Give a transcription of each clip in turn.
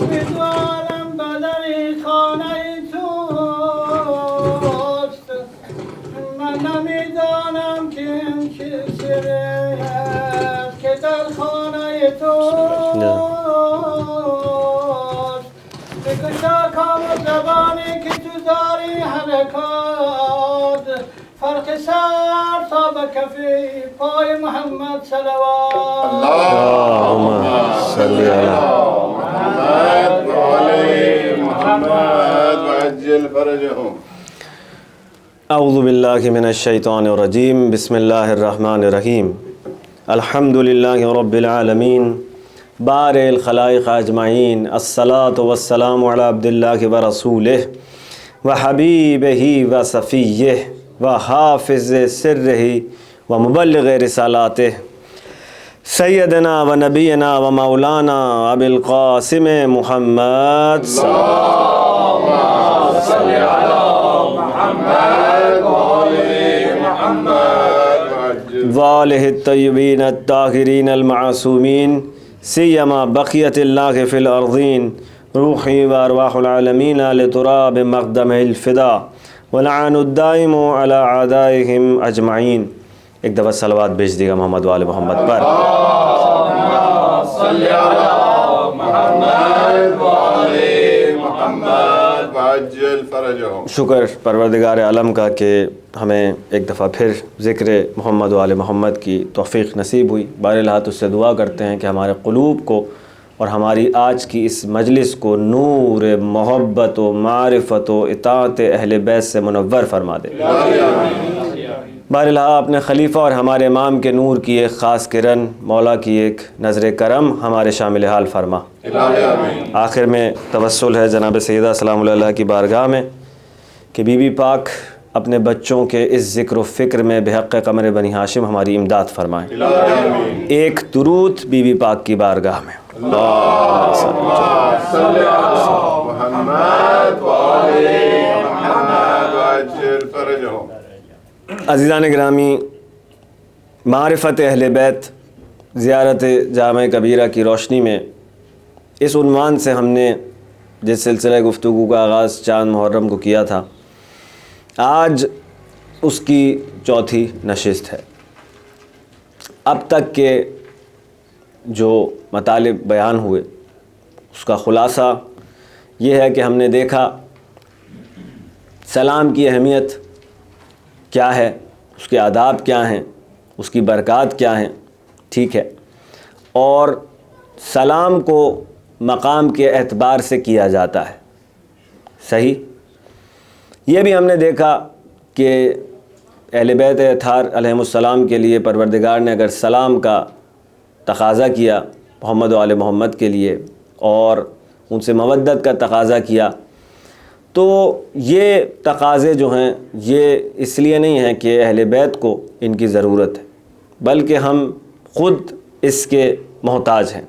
امیدوارم بدنی خانه توست، من نمیدانم که این چه سری است که در خانه توست. بکشا کام زبانی که تو داری حرکات، فرق سر تا به کفی پای محمد صلوات. اللهم صل علی محمد و آل محمد و عجل فرجهم. اعوذ باللہ من الشیطان الرجیم، بسم اللہ الرحمن الرحیم. الحمدللہ رب العالمین، بارئ الخلائق اجمعین، الصلاۃ والسلام علی عبداللہ و رسولہ و حبیبہ و صفیہ و حافظ سرہ و مبلغ رسالاتہ، سیدنا و نبینا و مولانا ابی القاسم محمد وآلہ الطیبین الطاہرین المعصومین، سیما بقیت اللہ فی الارضین، روحی و ارواح العالمین لتراب مقدم الفدا ولعن الدائم علی اعدائہم اجمعین. ایک دفعہ صلوات بھیج دیگا محمد وآل محمد پر. صلی علی محمد و آل محمد و عجل فرجهم. شکر پروردگار عالم کا کہ ہمیں ایک دفعہ پھر ذکر محمد وآل محمد کی توفیق نصیب ہوئی. بہرحال اس سے دعا کرتے ہیں کہ ہمارے قلوب کو اور ہماری آج کی اس مجلس کو نور محبت و معرفت و اطاعت اہل بیت سے منور فرما دے. بہرحال اپنے خلیفہ اور ہمارے امام کے نور کی ایک خاص کرن، مولا کی ایک نظر کرم ہمارے شامل حال فرما. آخر میں توسل ہے جناب سیدہ سلام اللہ کی بارگاہ میں کہ بی بی پاک اپنے بچوں کے اس ذکر و فکر میں بحق قمر بنی ہاشم ہماری امداد فرمائیں. ایک درود بی بی پاک کی بارگاہ میں. اللہم صلی علی محمد و آل محمد و عجل فرجهم. عزیزان گرامی، معرفت اہل بیت زیارت جامع کبیرہ کی روشنی میں اس عنوان سے ہم نے جس سلسلہ گفتگو کا آغاز چاند محرم کو کیا تھا، آج اس کی چوتھی نشست ہے. اب تک کے جو مطالب بیان ہوئے اس کا خلاصہ یہ ہے کہ ہم نے دیکھا سلام کی اہمیت کیا ہے، اس کے آداب کیا ہیں، اس کی برکات کیا ہیں، ٹھیک ہے، اور سلام کو مقام کے اعتبار سے کیا جاتا ہے، صحیح. یہ بھی ہم نے دیکھا کہ اہل بیت اطہار علیہم السلام کے لیے پروردگار نے اگر سلام کا تقاضا کیا محمد و آل محمد کے لیے اور ان سے مودت کا تقاضا کیا، تو یہ تقاضے جو ہیں یہ اس لیے نہیں ہیں کہ اہل بیت کو ان کی ضرورت ہے، بلکہ ہم خود اس کے محتاج ہیں،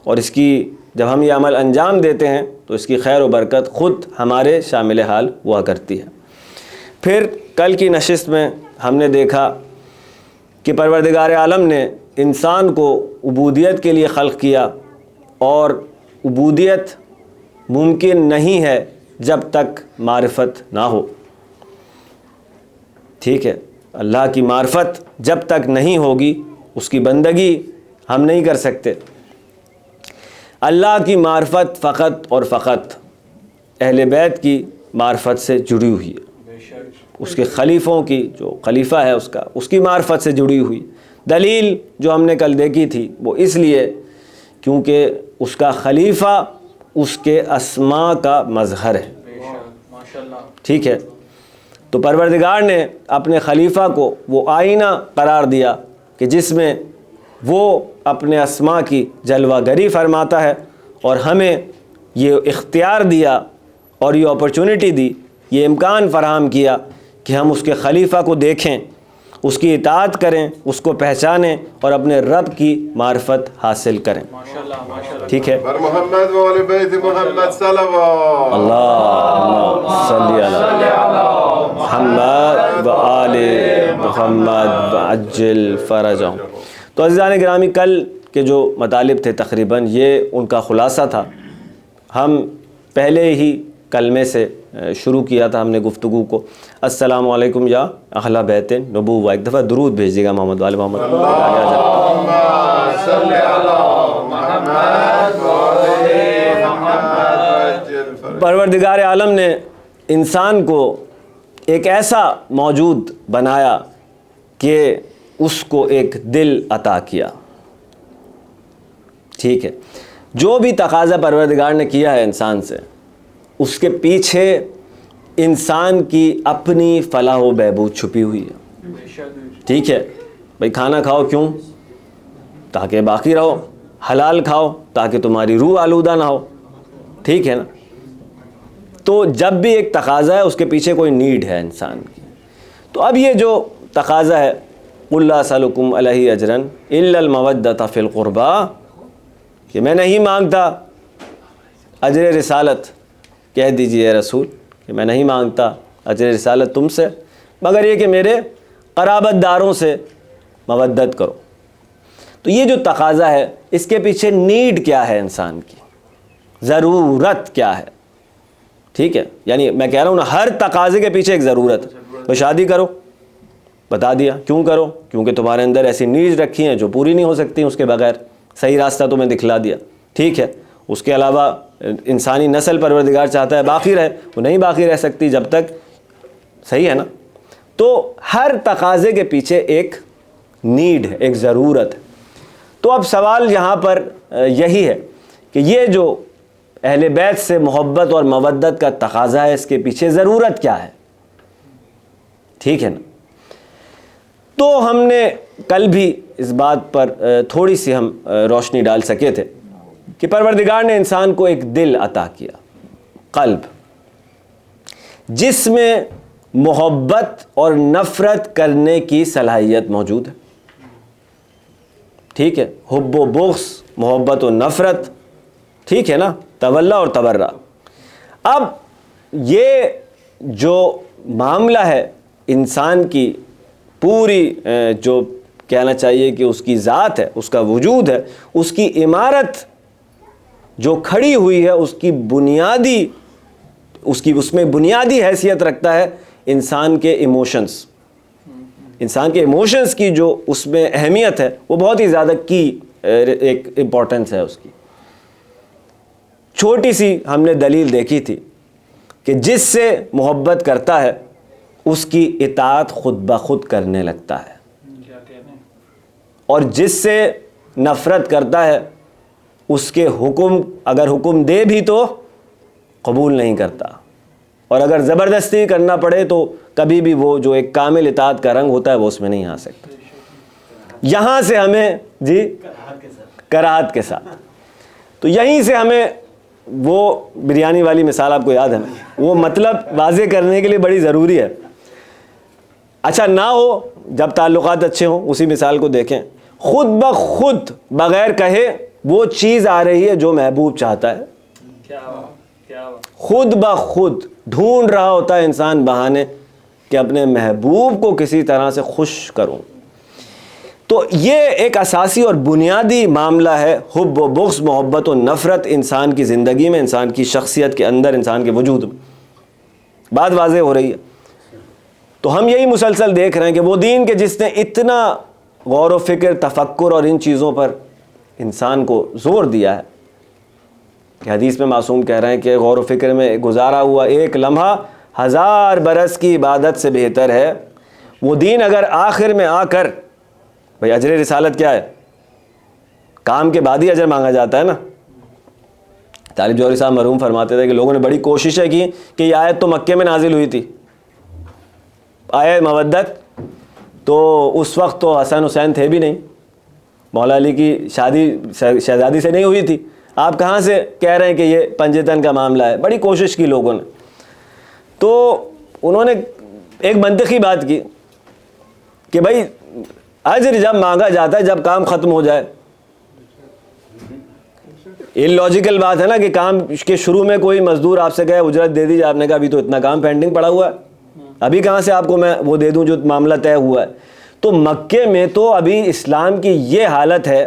اور اس کی جب ہم یہ عمل انجام دیتے ہیں تو اس کی خیر و برکت خود ہمارے شامل حال ہوا کرتی ہے. پھر کل کی نشست میں ہم نے دیکھا کہ پروردگار عالم نے انسان کو عبودیت کے لیے خلق کیا، اور عبودیت ممکن نہیں ہے جب تک معرفت نہ ہو. ٹھیک ہے، اللہ کی معرفت جب تک نہیں ہوگی اس کی بندگی ہم نہیں کر سکتے. اللہ کی معرفت فقط اور فقط اہل بیت کی معرفت سے جڑی ہوئی ہے، اس کے خلیفوں کی جو خلیفہ ہے اس کی معرفت سے جڑی ہوئی. دلیل جو ہم نے کل دیکھی تھی وہ اس لیے کیونکہ اس کا خلیفہ اس کے اسماء کا مظہر ہے. ٹھیک ہے، تو پروردگار نے اپنے خلیفہ کو وہ آئینہ قرار دیا کہ جس میں وہ اپنے اسماء کی جلوہ گری فرماتا ہے، اور ہمیں یہ اختیار دیا اور یہ اپرچونٹی دی، یہ امکان فراہم کیا کہ ہم اس کے خلیفہ کو دیکھیں، اس کی اطاعت کریں، اس کو پہچانیں اور اپنے رب کی معرفت حاصل کریں. ٹھیک ہے، بر محمد و آل بیت محمد صلوات. اللہم صلی علی محمد و آل محمد وعجل فرجهم. تو عزیزان گرامی، کل کے جو مطالب تھے تقریباً یہ ان کا خلاصہ تھا ہم پہلے ہی کلمے سے شروع کیا تھا ہم نے گفتگو کو. السلام علیکم یا اہل بیت نبوہ. ایک دفعہ درود بھیج دیے گا محمد وال محمد. اللہم صلی علی محمد وآل محمد. پروردگار عالم نے انسان کو ایک ایسا موجود بنایا کہ اس کو ایک دل عطا کیا. ٹھیک ہے, جو بھی تقاضا پروردگار نے کیا ہے انسان سے, اس کے پیچھے انسان کی اپنی فلاح و بہبود چھپی ہوئی ہے. ٹھیک ہے بھئی, کھانا کھاؤ کیوں؟ تاکہ باقی رہو. حلال کھاؤ تاکہ تمہاری روح آلودہ نہ ہو. ٹھیک ہے نا. تو جب بھی ایک تقاضا ہے اس کے پیچھے کوئی نیڈ ہے انسان کی. تو اب یہ جو تقاضا ہے قُلْ لَا أَسْأَلُكُمْ عَلَيْهِ أَجْرًا إِلَّا الْمَوَدَّةَ فِي الْقُرْبَى, کہ میں نہیں مانگتا اجر رسالت. کہہ دیجئے اے رسول کہ میں نہیں مانگتا اجر رسالت تم سے مگر یہ کہ میرے قرابت داروں سے مودت کرو. تو یہ جو تقاضا ہے اس کے پیچھے نیڈ کیا ہے انسان کی, ضرورت کیا ہے. ٹھیک ہے, یعنی میں کہہ رہا ہوں نا, ہر تقاضے کے پیچھے ایک ضرورت ہے. تو شادی کرو, بتا دیا کیوں کرو, کیونکہ تمہارے اندر ایسی نیڈز رکھی ہیں جو پوری نہیں ہو سکتی اس کے بغیر. صحیح راستہ تمہیں دکھلا دیا. ٹھیک ہے, اس کے علاوہ انسانی نسل پروردگار چاہتا ہے باقی رہے, وہ نہیں باقی رہ سکتی جب تک. صحیح ہے نا. تو ہر تقاضے کے پیچھے ایک نیڈ ہے, ایک ضرورت ہے. تو اب سوال یہاں پر یہی ہے کہ یہ جو اہل بیت سے محبت اور مودت کا تقاضا ہے اس کے پیچھے ضرورت کیا ہے. ٹھیک ہے نا. تو ہم نے کل بھی اس بات پر تھوڑی سی ہم روشنی ڈال سکے تھے کہ پروردگار نے انسان کو ایک دل عطا کیا, قلب, جس میں محبت اور نفرت کرنے کی صلاحیت موجود ہے. ٹھیک ہے, حب و بغض, محبت و نفرت. ٹھیک ہے نا, تولا اور تبرہ. اب یہ جو معاملہ ہے انسان کی پوری جو کہنا چاہیے کہ اس کی ذات ہے, اس کا وجود ہے, اس کی عمارت جو کھڑی ہوئی ہے, اس کی بنیادی اس میں بنیادی حیثیت رکھتا ہے انسان کے ایموشنز. انسان کے ایموشنز کی جو اس میں اہمیت ہے وہ بہت ہی زیادہ کی ایک امپورٹنس ہے اس کی. چھوٹی سی ہم نے دلیل دیکھی تھی کہ جس سے محبت کرتا ہے اس کی اطاعت خود بخود کرنے لگتا ہے, اور جس سے نفرت کرتا ہے اس کے حکم اگر حکم دے بھی تو قبول نہیں کرتا, اور اگر زبردستی کرنا پڑے تو کبھی بھی وہ جو ایک کامل اطاعت کا رنگ ہوتا ہے وہ اس میں نہیں آ سکتا. یہاں سے ہمیں جی کراہت کے ساتھ, تو یہیں سے ہمیں وہ بریانی والی مثال آپ کو یاد ہے, وہ مطلب واضح کرنے کے لیے بڑی ضروری ہے. اچھا نہ ہو جب تعلقات اچھے ہوں, اسی مثال کو دیکھیں, خود بخود بغیر کہے وہ چیز آ رہی ہے جو محبوب چاہتا ہے. خود بخود ڈھونڈ رہا ہوتا ہے انسان بہانے کہ اپنے محبوب کو کسی طرح سے خوش کروں. تو یہ ایک اساسی اور بنیادی معاملہ ہے, حب و بغض, محبت و نفرت انسان کی زندگی میں, انسان کی شخصیت کے اندر, انسان کے وجود میں. بات واضح ہو رہی ہے. تو ہم یہی مسلسل دیکھ رہے ہیں کہ وہ دین کے جس نے اتنا غور و فکر, تفکر اور ان چیزوں پر انسان کو زور دیا ہے کہ حدیث میں معصوم کہہ رہے ہیں کہ غور و فکر میں گزارا ہوا ایک لمحہ 1000 برس کی عبادت سے بہتر ہے. وہ دین اگر آخر میں آ کر, بھئی اجر رسالت کیا ہے, کام کے بعد ہی اجر مانگا جاتا ہے نا. طالب جوہری صاحب مرحوم فرماتے تھے کہ لوگوں نے بڑی کوششیں کی کہ یہ آیت تو مکے میں نازل ہوئی تھی, آیت مودت, تو اس وقت تو حسن حسین تھے بھی نہیں, مولا علی کی شادی شہزادی سے نہیں ہوئی تھی, آپ کہاں سے کہہ رہے ہیں کہ یہ پنجتن کا معاملہ ہے. بڑی کوشش کی لوگوں نے. تو انہوں نے ایک منطقی بات کی کہ بھائی اجر جب مانگا جاتا ہے جب کام ختم ہو جائے. یہ لاجیکل بات ہے نا کہ کام کے شروع میں کوئی مزدور آپ سے کہے اجرت دے دیجیے, آپ نے کہا ابھی تو اتنا کام پینڈنگ پڑا ہوا ہے, ابھی کہاں سے آپ کو میں وہ دے دوں جو معاملہ طے ہوا ہے. تو مکے میں تو ابھی اسلام کی یہ حالت ہے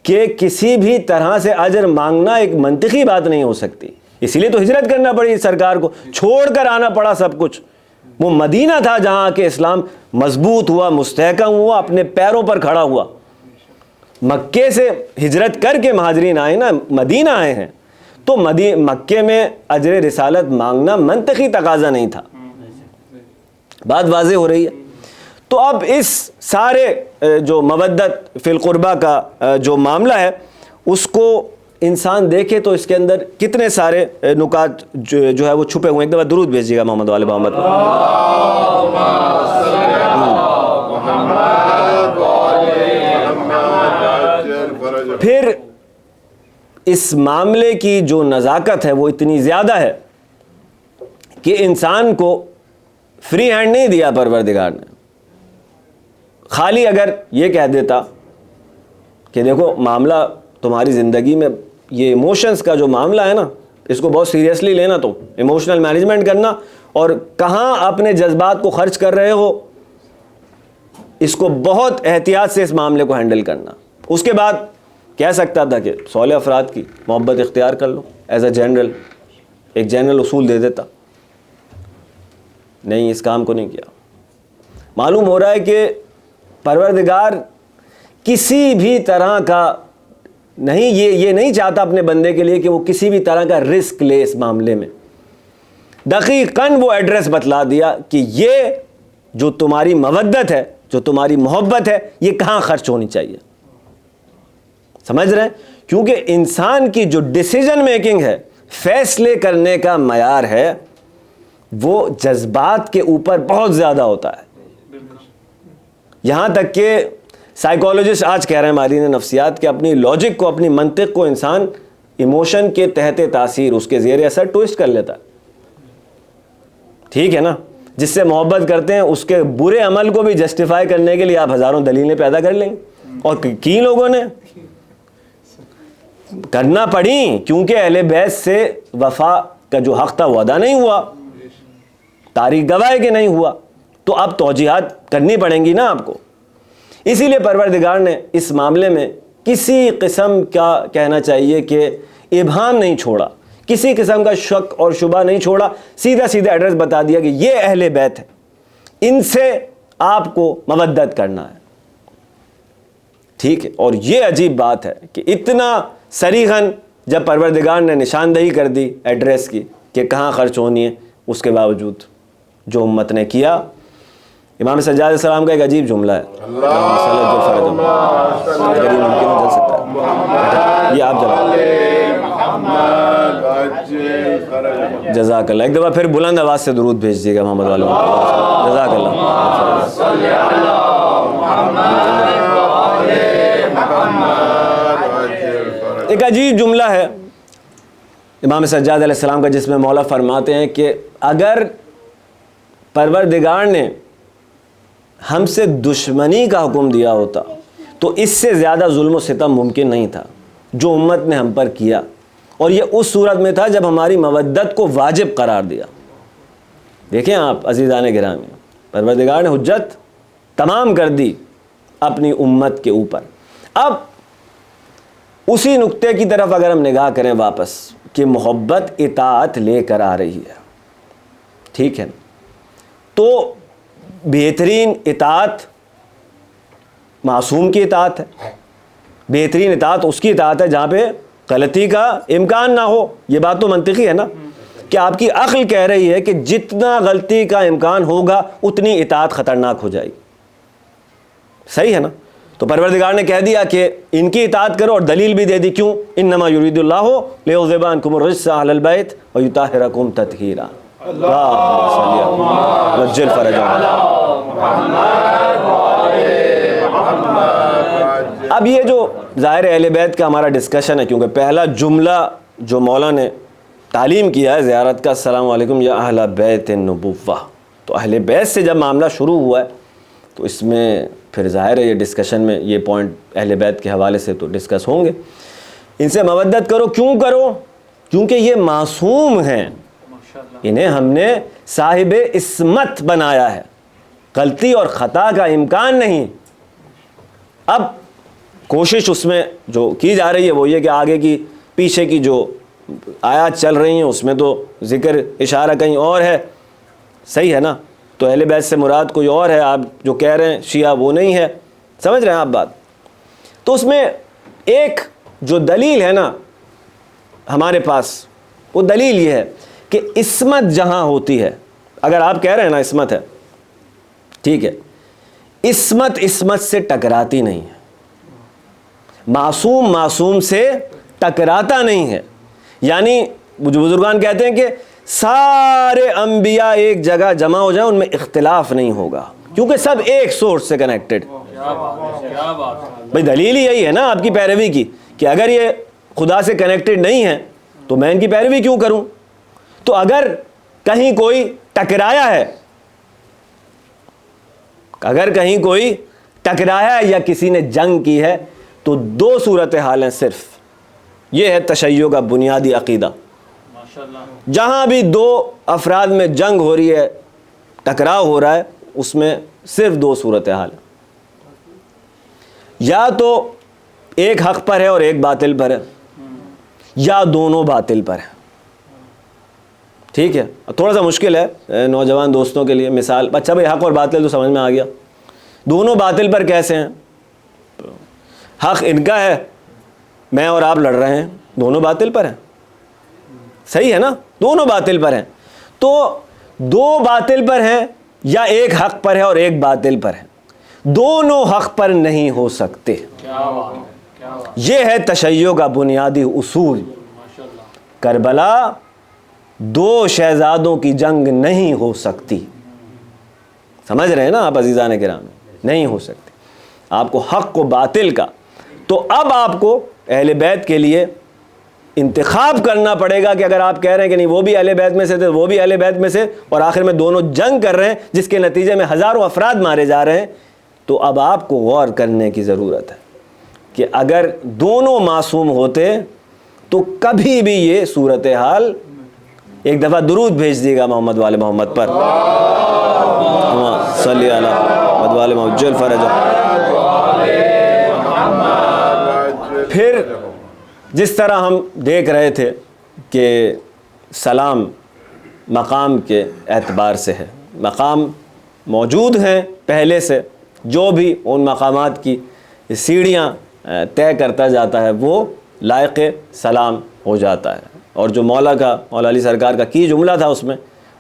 کہ کسی بھی طرح سے اجر مانگنا ایک منطقی بات نہیں ہو سکتی. اسی لیے تو ہجرت کرنا پڑی سرکار کو, چھوڑ کر آنا پڑا سب کچھ. وہ مدینہ تھا جہاں کہ اسلام مضبوط ہوا, مستحکم ہوا, اپنے پیروں پر کھڑا ہوا. مکے سے ہجرت کر کے مہاجرین آئے نا, مدینہ آئے ہیں, تو مکے میں اجر رسالت مانگنا منطقی تقاضا نہیں تھا. بات واضح ہو رہی ہے. تو اب اس سارے جو مودت فی القربہ کا جو معاملہ ہے اس کو انسان دیکھے تو اس کے اندر کتنے سارے نکات جو ہے وہ چھپے ہوئے ہیں. ایک دفعہ درود بھیجیے گا محمد والے محمد. پھر اس معاملے کی جو نزاکت ہے وہ اتنی زیادہ ہے کہ انسان کو فری ہینڈ نہیں دیا پروردگار نے. خالی اگر یہ کہہ دیتا کہ دیکھو معاملہ تمہاری زندگی میں یہ ایموشنز کا جو معاملہ ہے نا, اس کو بہت سیریسلی لینا, تو ایموشنل مینجمنٹ کرنا اور کہاں اپنے جذبات کو خرچ کر رہے ہو اس کو بہت احتیاط سے اس معاملے کو ہینڈل کرنا. اس کے بعد کہہ سکتا تھا کہ 16 افراد کی محبت اختیار کر لو ایز اے جنرل, ایک جنرل اصول دے دیتا. نہیں, اس کام کو نہیں کیا. معلوم ہو رہا ہے کہ پروردگار کسی بھی طرح کا نہیں, یہ نہیں چاہتا اپنے بندے کے لیے کہ وہ کسی بھی طرح کا رسک لے اس معاملے میں. دقیقاً وہ ایڈریس بتلا دیا کہ یہ جو تمہاری مودت ہے, جو تمہاری محبت ہے, یہ کہاں خرچ ہونی چاہیے. سمجھ رہے ہیں؟ کیونکہ انسان کی جو ڈیسیجن میکنگ ہے, فیصلے کرنے کا معیار ہے, وہ جذبات کے اوپر بہت زیادہ ہوتا ہے. یہاں تک کہ سائیکالوجسٹ آج کہہ رہے ہیں, ماہرین نفسیات, کہ اپنی لاجک کو, اپنی منطق کو انسان ایموشن کے تحت تاثیر, اس کے زیر اثر ٹویسٹ کر لیتا ہے. ٹھیک ہے نا, جس سے محبت کرتے ہیں اس کے برے عمل کو بھی جسٹیفائی کرنے کے لیے آپ ہزاروں دلیلیں پیدا کر لیں گے, اور کی لوگوں نے کرنا پڑی کیونکہ اہل بیت سے وفا کا جو حق تھا وہ ادا نہیں ہوا, تاریخ گواہ ہے کہ نہیں ہوا, تو اب توجیحات کرنی پڑیں گی نا آپ کو. اسی لیے پروردگار نے اس معاملے میں کسی قسم کا کہنا چاہیے کہ ابہام نہیں چھوڑا, کسی قسم کا شک اور شبہ نہیں چھوڑا, سیدھا ایڈریس بتا دیا کہ یہ اہل بیت ہے, ان سے آپ کو مودت کرنا ہے. ٹھیک ہے, اور یہ عجیب بات ہے کہ اتنا صریحاً جب پروردگار نے نشاندہی کر دی ایڈریس کی کہ کہاں خرچ ہونی ہے, اس کے باوجود جو امت نے کیا. امام سجاد علیہ السلام کا ایک عجیب جملہ ہے, اگر یہ ممکن ہو جل سکتا ہے, یہ آپ جلال. جزاک اللہ. ایک دفعہ پھر بلند آواز سے درود بھیج دیے گا محمد والے. جزاک اللہ. ایک عجیب جملہ ہے امام سجاد علیہ السلام کا, جس میں مولا فرماتے ہیں کہ اگر پروردگار نے ہم سے دشمنی کا حکم دیا ہوتا تو اس سے زیادہ ظلم و ستم ممکن نہیں تھا جو امت نے ہم پر کیا, اور یہ اس صورت میں تھا جب ہماری مودت کو واجب قرار دیا. دیکھیں آپ عزیزان گرامی, پروردگار نے حجت تمام کر دی اپنی امت کے اوپر. اب اسی نقطے کی طرف اگر ہم نگاہ کریں واپس کہ محبت اطاعت لے کر آ رہی ہے, ٹھیک ہے, تو بہترین اطاعت معصوم کی اطاعت ہے. بہترین اطاعت اس کی اطاعت ہے جہاں پہ غلطی کا امکان نہ ہو. یہ بات تو منطقی ہے نا, کہ آپ کی عقل کہہ رہی ہے کہ جتنا غلطی کا امکان ہوگا اتنی اطاعت خطرناک ہو جائے گی. صحیح ہے نا. تو پروردگار نے کہہ دیا کہ ان کی اطاعت کرو, اور دلیل بھی دے دی کیوں, انما یرید اللہ لیذھب عنکم الرجس اہل البیت ویطہرکم تطہیرا. رجل فرجا. اب یہ جو ظاہر اہل بیت کا ہمارا ڈسکشن ہے, کیونکہ پہلا جملہ جو مولا نے تعلیم کیا ہے زیارت کا, السلام علیکم یا اہل بیت النبوہ, تو اہل بیت سے جب معاملہ شروع ہوا ہے تو اس میں پھر ظاہر ہے یہ ڈسکشن میں یہ پوائنٹ اہل بیت کے حوالے سے تو ڈسکس ہوں گے. ان سے مودت کرو. کیوں کرو؟ کیونکہ یہ معصوم ہیں, انہیں ہم نے صاحب عصمت بنایا ہے, غلطی اور خطا کا امکان نہیں. اب کوشش اس میں جو کی جا رہی ہے وہ یہ کہ آگے کی پیچھے کی جو آیات چل رہی ہیں اس میں تو ذکر اشارہ کہیں اور ہے، صحیح ہے نا؟ تو اہل بیت سے مراد کوئی اور ہے، آپ جو کہہ رہے ہیں شیعہ وہ نہیں ہے، سمجھ رہے ہیں آپ بات؟ تو اس میں ایک جو دلیل ہے نا ہمارے پاس، وہ دلیل یہ ہے کہ عصمت جہاں ہوتی ہے، اگر آپ کہہ رہے ہیں نا عصمت ہے، ٹھیک ہے، عصمت سے ٹکراتی نہیں ہے، معصوم سے ٹکراتا نہیں ہے، یعنی جو بزرگان کہتے ہیں کہ سارے انبیاء ایک جگہ جمع ہو جائیں ان میں اختلاف نہیں ہوگا، کیونکہ سب ایک سورس سے کنیکٹڈ۔ بھئی دلیل ہی یہی ہے نا آپ کی پیروی کی، کہ اگر یہ خدا سے کنیکٹڈ نہیں ہے تو میں ان کی پیروی کیوں کروں؟ تو اگر کہیں کوئی ٹکرایا ہے، اگر کہیں کوئی ٹکرایا ہے یا کسی نے جنگ کی ہے تو دو صورتحال ہیں صرف، یہ ہے تشیع کا بنیادی عقیدہ۔ جہاں بھی دو افراد میں جنگ ہو رہی ہے، ٹکراؤ ہو رہا ہے، اس میں صرف دو صورتحال ہیں، یا تو ایک حق پر ہے اور ایک باطل پر ہے، یا دونوں باطل پر ہیں، ٹھیک ہے؟ تھوڑا سا مشکل ہے نوجوان دوستوں کے لیے مثال، اچھا بھائی حق اور باطل تو سمجھ میں آ گیا، دونوں باطل پر کیسے ہیں؟ حق ان کا ہے، میں اور آپ لڑ رہے ہیں، دونوں باطل پر ہیں، صحیح ہے نا؟ دونوں باطل پر ہیں، تو دو باطل پر ہیں یا ایک حق پر ہے اور ایک باطل پر ہے، دونوں حق پر نہیں ہو سکتے۔ یہ ہے تشیع کا بنیادی اصول۔ کربلا دو شہزادوں کی جنگ نہیں ہو سکتی، سمجھ رہے ہیں نا آپ عزیزان کرام؟ نہیں ہو سکتی، آپ کو حق و باطل کا، تو اب آپ کو اہل بیت کے لیے انتخاب کرنا پڑے گا کہ اگر آپ کہہ رہے ہیں کہ نہیں وہ بھی اہل بیت میں سے تھے، وہ بھی اہل بیت میں سے، اور آخر میں دونوں جنگ کر رہے ہیں جس کے نتیجے میں ہزاروں افراد مارے جا رہے ہیں، تو اب آپ کو غور کرنے کی ضرورت ہے کہ اگر دونوں معصوم ہوتے تو کبھی بھی یہ صورتحال، ایک دفعہ درود بھیج دیے گا محمد والے محمد پر، صلی علی محمد والے محمد جل فرج۔ پھر جس طرح ہم دیکھ رہے تھے کہ سلام مقام کے اعتبار سے ہے، مقام موجود ہیں پہلے سے، جو بھی ان مقامات کی سیڑھیاں طے کرتا جاتا ہے وہ لائق سلام ہو جاتا ہے، اور جو مولا علی سرکار کا کی جملہ تھا اس میں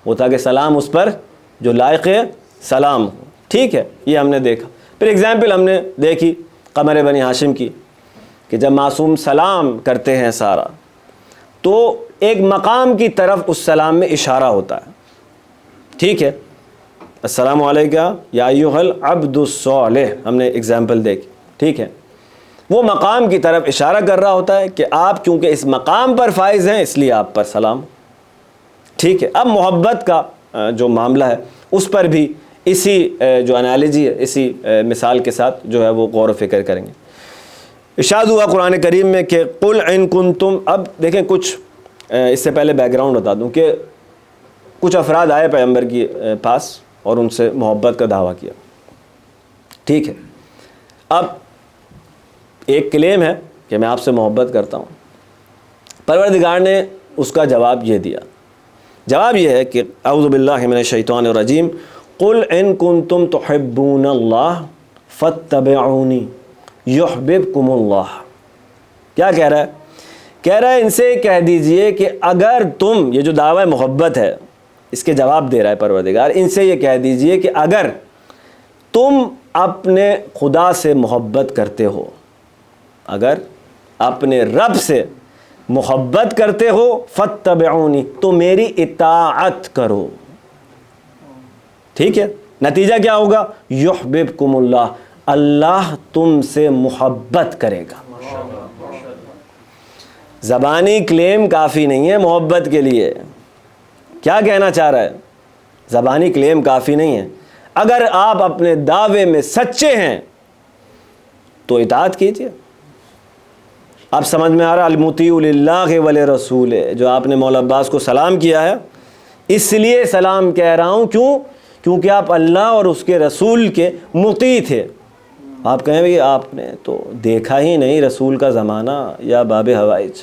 وہ تھا کہ سلام اس پر جو لائق سلام ہو، ٹھیک ہے؟ یہ ہم نے دیکھا۔ پھر ایگزامپل ہم نے دیکھی قمر بنی ہاشم کی، کہ جب معصوم سلام کرتے ہیں سارا تو ایک مقام کی طرف اس سلام میں اشارہ ہوتا ہے، ٹھیک ہے؟ السلام علیکم یا ایھا العبد الصالح، ہم نے ایگزامپل دیکھی، ٹھیک ہے؟ وہ مقام کی طرف اشارہ کر رہا ہوتا ہے کہ آپ چونکہ اس مقام پر فائز ہیں اس لیے آپ پر سلام، ٹھیک ہے؟ اب محبت کا جو معاملہ ہے اس پر بھی اسی جو انالوجی ہے، اسی مثال کے ساتھ جو ہے وہ غور و فکر کریں گے۔ ارشاد ہوا قرآن کریم میں کہ قل ان کنتم، اب دیکھیں کچھ اس سے پہلے بیک گراؤنڈ بتا دوں کہ کچھ افراد آئے پیغمبر کے پاس اور ان سے محبت کا دعویٰ کیا، ٹھیک ہے؟ اب ایک کلیم ہے کہ میں آپ سے محبت کرتا ہوں، پروردگار نے اس کا جواب یہ دیا، جواب یہ ہے کہ اعوذ باللہ من الشیطان الرجیم قل ان کنتم تحبون اللہ فاتبعونی یحببکم اللہ۔ کیا کہہ رہا ہے؟ کہہ رہا ہے ان سے کہہ دیجئے کہ اگر تم، یہ جو دعوی محبت ہے اس کے جواب دے رہا ہے پروردگار، ان سے یہ کہہ دیجئے کہ اگر تم اپنے خدا سے محبت کرتے ہو، اگر اپنے رب سے محبت کرتے ہو فاتبعونی، تو میری اطاعت کرو، ٹھیک ہے؟ نتیجہ کیا ہوگا؟ یحببکم اللہ، اللہ تم سے محبت کرے گا۔ زبانی کلیم کافی نہیں ہے محبت کے لیے، کیا کہنا چاہ رہا ہے؟ زبانی کلیم کافی نہیں ہے، اگر آپ اپنے دعوے میں سچے ہیں تو اطاعت کیجئے۔ اب سمجھ میں آ رہا المطیع للہ ولرسول، جو آپ نے مولا عباس کو سلام کیا ہے اس لیے سلام کہہ رہا ہوں، کیوں؟ کیونکہ آپ اللہ اور اس کے رسول کے مطیع تھے، آپ کہیں بھئی آپ نے تو دیکھا ہی نہیں رسول کا زمانہ یا باب ہوائج.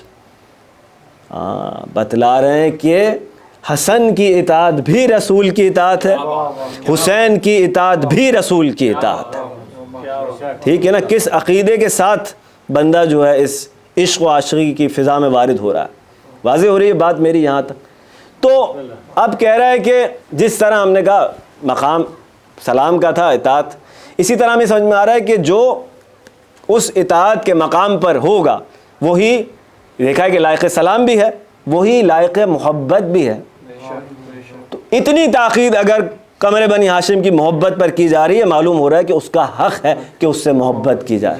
بتلا رہے ہیں کہ حسن کی اطاعت بھی رسول کی اطاعت ہے, حسین کی اطاعت بھی رسول کی اطاعت ہے. ٹھیک ہے نا, کس عقیدے کے ساتھ بندہ جو ہے اس عشق و عاشقی کی فضا میں وارد ہو رہا ہے. واضح ہو رہی ہے بات میری یہاں تک؟ تو اب کہہ رہا ہے کہ جس طرح ہم نے کہا مقام سلام کا تھا اطاعت, اسی طرح ہمیں سمجھ میں آ رہا ہے کہ جو اس اطاعت کے مقام پر ہوگا وہی دیکھا ہے کہ لائق سلام بھی ہے, وہی لائق محبت بھی ہے. تو اتنی تاکید اگر قمر بنی ہاشم کی محبت پر کی جا رہی ہے, معلوم ہو رہا ہے کہ اس کا حق ہے کہ اس سے محبت کی جائے.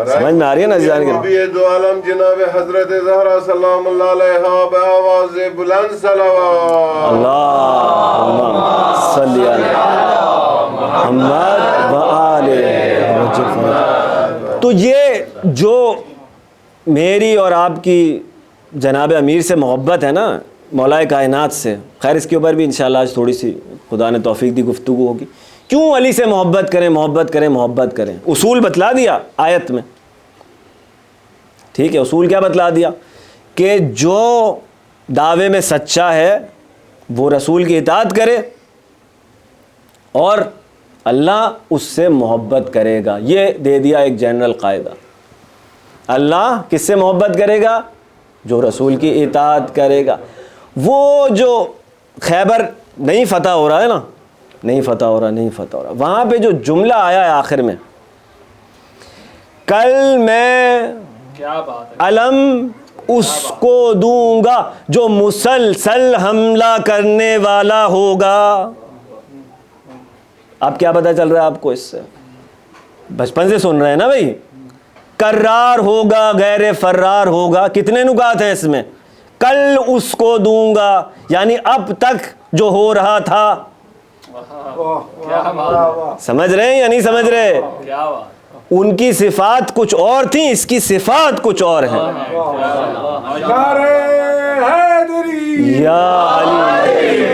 سمجھ میں آ رہی ہے نا جان کے نبی دو عالم جناب حضرت زہرا سلام اللہ علیہا بآواز بلند صلوات. اللہم صلی علی محمد وآلہ. تو یہ جو میری اور آپ کی جناب امیر سے محبت ہے نا, مولا کائنات سے, خیر اس کے اوپر بھی انشاءاللہ آج تھوڑی سی خدا نے توفیق دی گفتگو ہوگی. کیوں علی سے محبت کریں محبت کریں محبت کریں؟ اصول بتلا دیا آیت میں. ٹھیک ہے, اصول کیا بتلا دیا کہ جو دعوے میں سچا ہے وہ رسول کی اطاعت کرے اور اللہ اس سے محبت کرے گا. یہ دے دیا ایک جنرل قاعدہ. اللہ کس سے محبت کرے گا؟ جو رسول کی اطاعت کرے گا. وہ جو خیبر نہیں فتح ہو رہا ہے نا, نہیں فتح ہو رہا, وہاں پہ جو جملہ آیا ہے آخر میں, کل میں علم اس کو دوں گا جو مسلسل حملہ کرنے والا ہوگا. اب کیا پتہ چل رہا ہے آپ کو؟ اس سے بچپن سے سن رہے ہیں نا بھائی, کرار ہوگا غیر فرار ہوگا. کتنے نکات ہیں اس میں؟ کل اس کو دوں گا یعنی اب تک جو ہو رہا تھا. سمجھ رہے ہیں یا نہیں سمجھ رہے؟ ان کی صفات کچھ اور تھیں, اس کی صفات کچھ اور ہیں. یا علی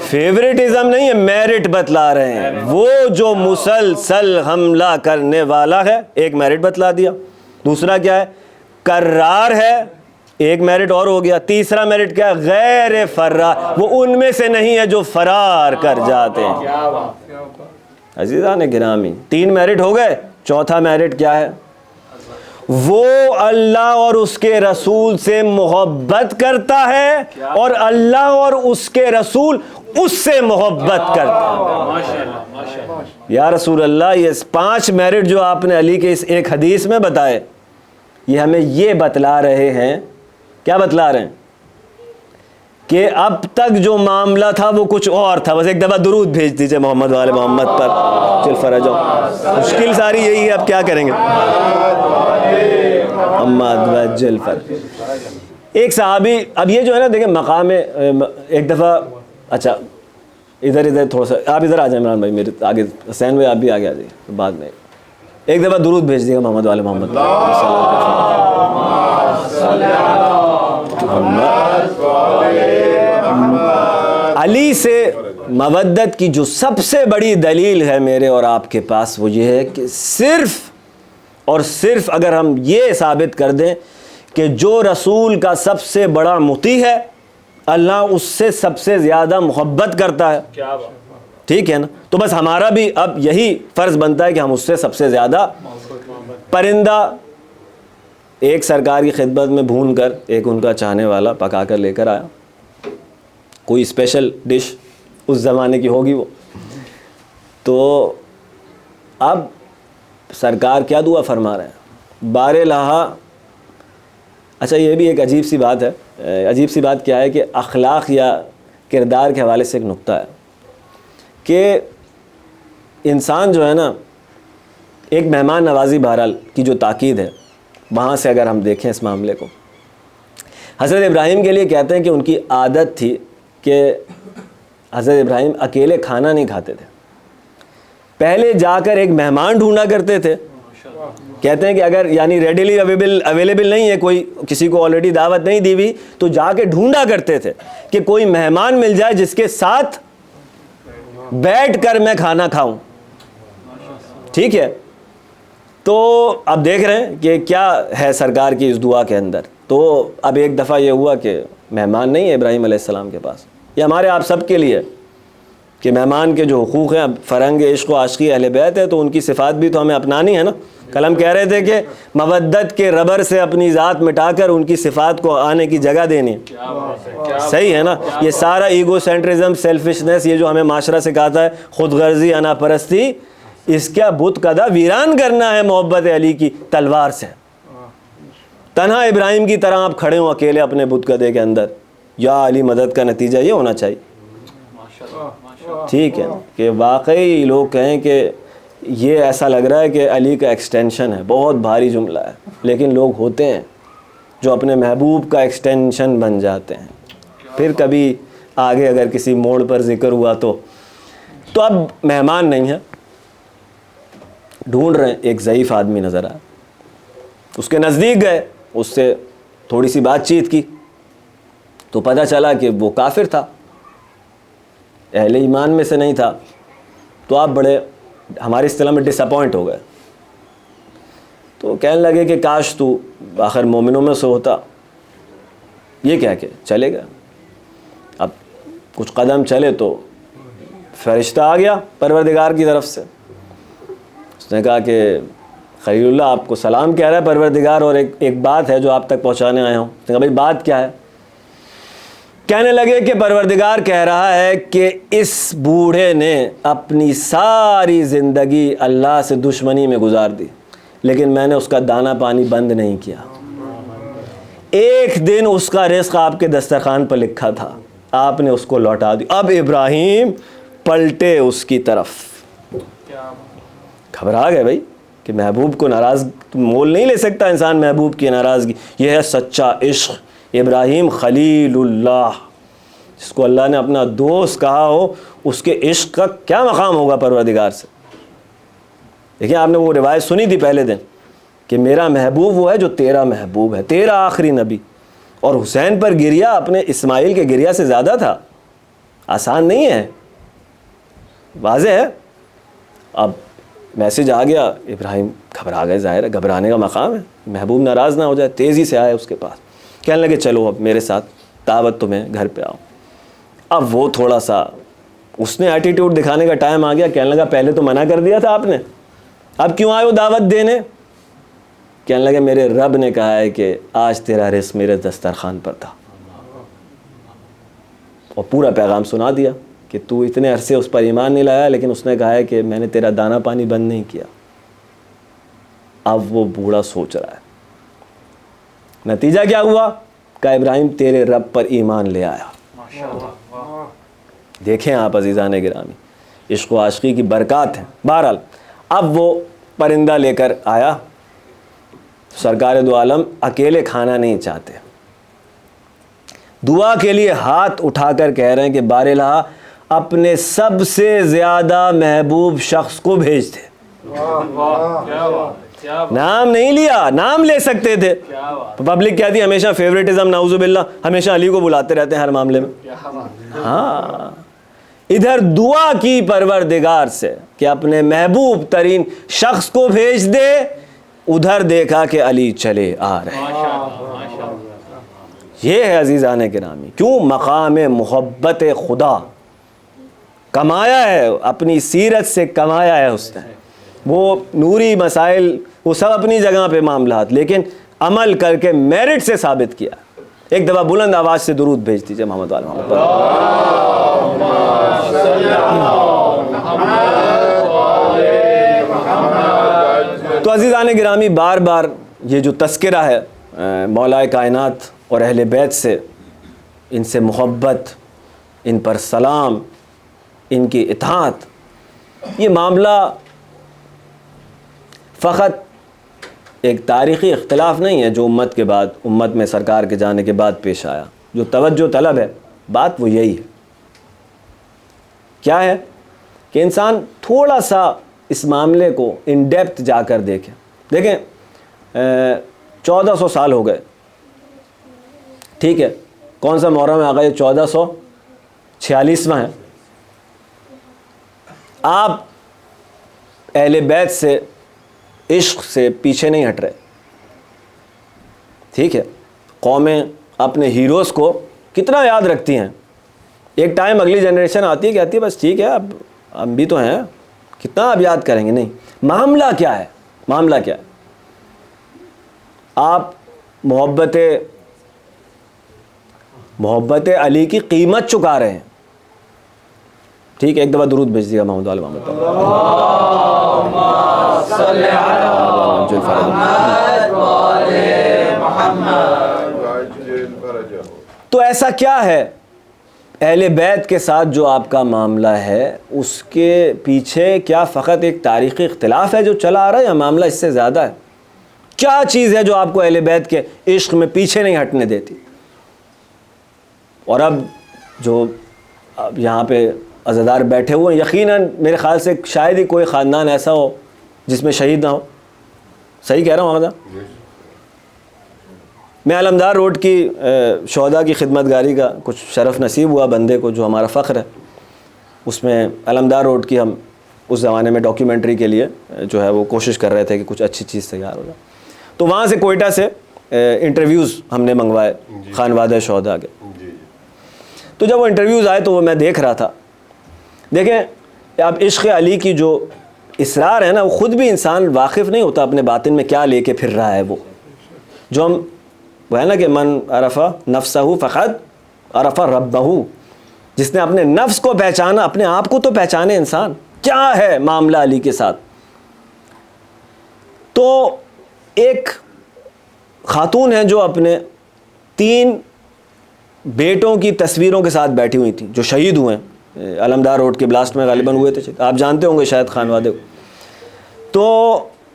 فیوریٹزم نہیں ہے, میرٹ بتلا رہے ہیں. وہ جو مسلسل حملہ کرنے والا ہے, ایک میرٹ بتلا دیا. دوسرا کیا ہے؟ کرار ہے, ایک میرٹ اور ہو گیا. تیسرا میرٹ کیا ہے؟ غیر فرار, وہ ان میں سے نہیں ہے جو فرار کر جاتے ہیں. عزیزان گرامی, 3 میرٹ ہو گئے. چوتھا میرٹ کیا ہے؟ وہ اللہ اور اس کے رسول سے محبت کرتا ہے اور اللہ اور اس کے رسول اس سے محبت کرتا ہے. یا رسول اللہ, یہ 5 میرٹ جو آپ نے علی کے اس ایک حدیث میں بتائے, یہ ہمیں یہ بتلا رہے ہیں. کیا بتلا رہے ہیں؟ کہ اب تک جو معاملہ تھا وہ کچھ اور تھا. بس ایک دفعہ درود بھیج دیجئے محمد والے محمد پر, چل فرج ہو. مشکل ساری یہی ہے, اب کیا کریں گے؟ محمد وجل فرج. ایک صحابی, اب یہ جو ہے نا دیکھیں مقام ایک دفعہ, اچھا ادھر تھوڑا سا آپ ادھر آ جائیں عمران بھائی, میرے آگے حسین بھائی آپ بھی آگے آ جائیے. بعد میں ایک دفعہ درود بھیج دیے گا محمد والے محمد پر. علی سے مودت کی جو سب سے بڑی دلیل ہے میرے اور آپ کے پاس, وہ یہ ہے کہ صرف اور صرف اگر ہم یہ ثابت کر دیں کہ جو رسول کا سب سے بڑا مطیع ہے, اللہ اس سے سب سے زیادہ محبت کرتا ہے. ٹھیک ہے نا؟ تو بس ہمارا بھی اب یہی فرض بنتا ہے کہ ہم اس سے سب سے زیادہ پرندہ ایک سرکار کی خدمت میں بھون کر ایک ان کا چاہنے والا پکا کر لے کر آیا. کوئی اسپیشل ڈش اس زمانے کی ہوگی وہ. تو اب سرکار کیا دعا فرما رہے ہیں؟ بار لہا. اچھا یہ بھی ایک عجیب سی بات ہے. عجیب سی بات کیا ہے کہ اخلاق یا کردار کے حوالے سے ایک نقطہ ہے کہ انسان جو ہے نا, ایک مہمان نوازی بہرحال کی جو تاکید ہے, وہاں سے اگر ہم دیکھیں اس معاملے کو, حضرت ابراہیم کے لیے کہتے ہیں کہ ان کی عادت تھی کہ حضرت ابراہیم اکیلے کھانا نہیں کھاتے تھے, پہلے جا کر ایک مہمان ڈھونڈا کرتے تھے. کہتے ہیں کہ اگر یعنی ریڈیلی اویلیبل نہیں ہے, کوئی کسی کو آلریڈی دعوت نہیں دی ہوئی, تو جا کے ڈھونڈا کرتے تھے کہ کوئی مہمان مل جائے جس کے ساتھ بیٹھ کر میں کھانا کھاؤں. ٹھیک ہے. تو اب دیکھ رہے ہیں کہ کیا ہے سرکار کی اس دعا کے اندر. تو اب ایک دفعہ یہ ہوا کہ مہمان نہیں ہے ابراہیم علیہ السلام کے پاس. یہ ہمارے آپ سب کے لیے کہ مہمان کے جو حقوق ہیں. اب فرنگ عشق و عاشقی اہل بیت ہے تو ان کی صفات بھی تو ہمیں اپنانی ہے نا. کل ہم کہہ رہے تھے کہ مودت کے ربر سے اپنی ذات مٹا کر ان کی صفات کو آنے کی جگہ دینی ہے. صحیح ہے نا. یہ سارا ایگو سینٹرزم, سیلفشنس, یہ جو ہمیں معاشرہ سکھاتا ہے, خود غرضی, انا پرستی, اس کا بت کدہ ویران کرنا ہے محبت علی کی تلوار سے. تنہا ابراہیم کی طرح آپ کھڑے ہوں اکیلے اپنے بت کدے کے اندر, یا علی مدد کا نتیجہ یہ ہونا چاہیے. ٹھیک ہے کہ واقعی لوگ کہیں کہ یہ ایسا لگ رہا ہے کہ علی کا ایکسٹینشن ہے. بہت بھاری جملہ ہے, لیکن لوگ ہوتے ہیں جو اپنے محبوب کا ایکسٹینشن بن جاتے ہیں. پھر کبھی آگے اگر کسی موڑ پر ذکر ہوا تو اب مہمان نہیں ہے, ڈھونڈ رہے ہیں. ایک ضعیف آدمی نظر آیا, اس کے نزدیک گئے, اس سے تھوڑی سی بات چیت کی تو پتہ چلا کہ وہ کافر تھا, اہل ایمان میں سے نہیں تھا. تو آپ بڑے ہماری اصطلاح میں ڈس اپوائنٹ ہو گئے. تو کہنے لگے کہ کاش تو آخر مومنوں میں سے ہوتا. یہ کہہ کے چلے گئے. اب کچھ قدم چلے تو فرشتہ آ گیا پروردگار کی طرف سے. اس نے کہا کہ خلیل اللہ آپ کو سلام کہہ رہا ہے پروردگار, اور ایک بات ہے جو آپ تک پہنچانے آیا ہوں. اس نے کہا بھائی بات کیا ہے؟ کہنے لگے کہ پروردگار کہہ رہا ہے کہ اس بوڑھے نے اپنی ساری زندگی اللہ سے دشمنی میں گزار دی, لیکن میں نے اس کا دانہ پانی بند نہیں کیا. ایک دن اس کا رزق آپ کے دسترخوان پر لکھا تھا, آپ نے اس کو لوٹا دی. اب ابراہیم پلٹے اس کی طرف. گھبرا گئے بھائی کہ محبوب کو ناراض مول نہیں لے سکتا انسان محبوب کی ناراضگی. یہ ہے سچا عشق. ابراہیم خلیل اللہ, جس کو اللہ نے اپنا دوست کہا ہو, اس کے عشق کا کیا مقام ہوگا پروردگار سے. دیکھیں آپ نے وہ روایت سنی تھی پہلے دن کہ میرا محبوب وہ ہے جو تیرا محبوب ہے, تیرا آخری نبی. اور حسین پر گریا اپنے اسماعیل کے گریا سے زیادہ تھا. آسان نہیں ہے, واضح ہے. اب میسج آ گیا, ابراہیم گھبرا گئے. ظاہر ہے گھبرانے کا مقام ہے, محبوب ناراض نہ ہو جائے. تیزی سے آئے اس کے پاس, کہنے لگے چلو اب میرے ساتھ دعوت تمہیں, گھر پہ آؤ. اب وہ تھوڑا سا اس نے ایٹیٹیوڈ دکھانے کا ٹائم آ گیا. کہنے لگا پہلے تو منع کر دیا تھا آپ نے, اب کیوں آئے ہو دعوت دینے؟ کہنے لگے میرے رب نے کہا ہے کہ آج تیرا رزق میرے دسترخوان پر تھا. اور پورا پیغام سنا دیا کہ تو اتنے عرصے اس پر ایمان نہیں لایا, لیکن اس نے کہا ہے کہ میں نے تیرا دانہ پانی بند نہیں کیا. اب وہ بوڑھا سوچ رہا ہے. نتیجہ کیا ہوا؟ کہ ابراہیم تیرے رب پر ایمان لے آیا. دیکھیں آپ عزیزان گرامی, عشق و عاشقی کی برکات ہیں. بہرحال اب وہ پرندہ لے کر آیا. سرکار دو عالم اکیلے کھانا نہیں چاہتے, دعا کے لیے ہاتھ اٹھا کر کہہ رہے ہیں کہ بار الہ اپنے سب سے زیادہ محبوب شخص کو بھیج دے. نام نہیں لیا, نام لے سکتے تھے. پبلک کہتی ہے ہمیشہ فیوریٹزم, نعوذ باللہ, ہمیشہ علی کو بلاتے رہتے ہیں ہر معاملے میں. ہاں, ادھر دعا کی پروردگار سے کہ اپنے محبوب ترین شخص کو بھیج دے, ادھر دیکھا کہ علی چلے آ رہے ہیں. یہ ہے عزیزان گرامی, کیوں مقام محبت خدا کمایا ہے, اپنی سیرت سے کمایا ہے اس نے. وہ نوری مسائل وہ سب اپنی جگہ پہ معاملات, لیکن عمل کر کے میرٹ سے ثابت کیا. ایک دفعہ بلند آواز سے درود بھیج دیجیے محمد وعلی محمد. تو عزیزان گرامی, بار بار یہ جو تذکرہ ہے مولا کائنات اور اہل بیت سے, ان سے محبت, ان پر سلام, ان کی اطاعت, یہ معاملہ فقط ایک تاریخی اختلاف نہیں ہے جو امت کے بعد, امت میں سرکار کے جانے کے بعد پیش آیا. جو توجہ طلب ہے بات وہ یہی ہے. کیا ہے کہ انسان تھوڑا سا اس معاملے کو ان ڈیپتھ جا کر دیکھیں. دیکھیں 1400 سال ہو گئے, ٹھیک ہے, کون سا محرم آ گیا؟ 1446واں ہے. آپ اہل بیت سے عشق سے پیچھے نہیں ہٹ رہے. ٹھیک ہے, قومیں اپنے ہیروز کو کتنا یاد رکھتی ہیں, ایک ٹائم اگلی جنریشن آتی ہے کہتی ہے بس ٹھیک ہے اب ہم بھی تو ہیں, کتنا اب یاد کریں گے. نہیں, معاملہ کیا ہے, معاملہ کیا ہے. آپ محبت علی کی قیمت چکا رہے ہیں. ٹھیک ہے, ایک دفعہ درود بھیج دیجیے محمد علی محمد تو ایسا کیا ہے اہل بیت کے ساتھ جو آپ کا معاملہ ہے, اس کے پیچھے کیا فقط ایک تاریخی اختلاف ہے جو چلا آ رہا ہے, یا معاملہ اس سے زیادہ ہے؟ کیا چیز ہے جو آپ کو اہل بیت کے عشق میں پیچھے نہیں ہٹنے دیتی؟ اور اب یہاں پہ عزادار بیٹھے ہوئے ہیں, یقیناً میرے خیال سے شاید ہی کوئی خاندان ایسا ہو جس میں شہید نہ ہو. صحیح کہہ رہا ہوں محمد؟ میں علمدار روڈ کی شہداء کی خدمت گاری کا کچھ شرف نصیب ہوا بندے کو, جو ہمارا فخر ہے. اس میں علمدار روڈ کی ہم اس زمانے میں ڈاکیومنٹری کے لیے جو ہے وہ کوشش کر رہے تھے کہ کچھ اچھی چیز تیار ہو جائے. تو وہاں سے کوئٹہ سے انٹرویوز ہم نے منگوائے خانوادہ شہداء کے. تو جب وہ انٹرویوز آئے تو وہ میں دیکھ رہا تھا. دیکھیں اب عشق علی کی جو اسرار ہے نا, وہ خود بھی انسان واقف نہیں ہوتا اپنے باطن میں کیا لے کے پھر رہا ہے. وہ جو ہم وہ ہے نا کہ من عرفہ نفسہ فقط عرفہ ربہ, جس نے اپنے نفس کو پہچانا, اپنے آپ کو تو پہچانے انسان. کیا ہے معاملہ علی کے ساتھ؟ تو ایک خاتون ہیں جو اپنے 3 بیٹوں کی تصویروں کے ساتھ بیٹھی ہوئی تھیں, جو شہید ہوئے ہیں علمدار روڈ کے بلاسٹ میں غالباً ہوئے تھے, آپ جانتے ہوں گے شاید خانوادے کو. تو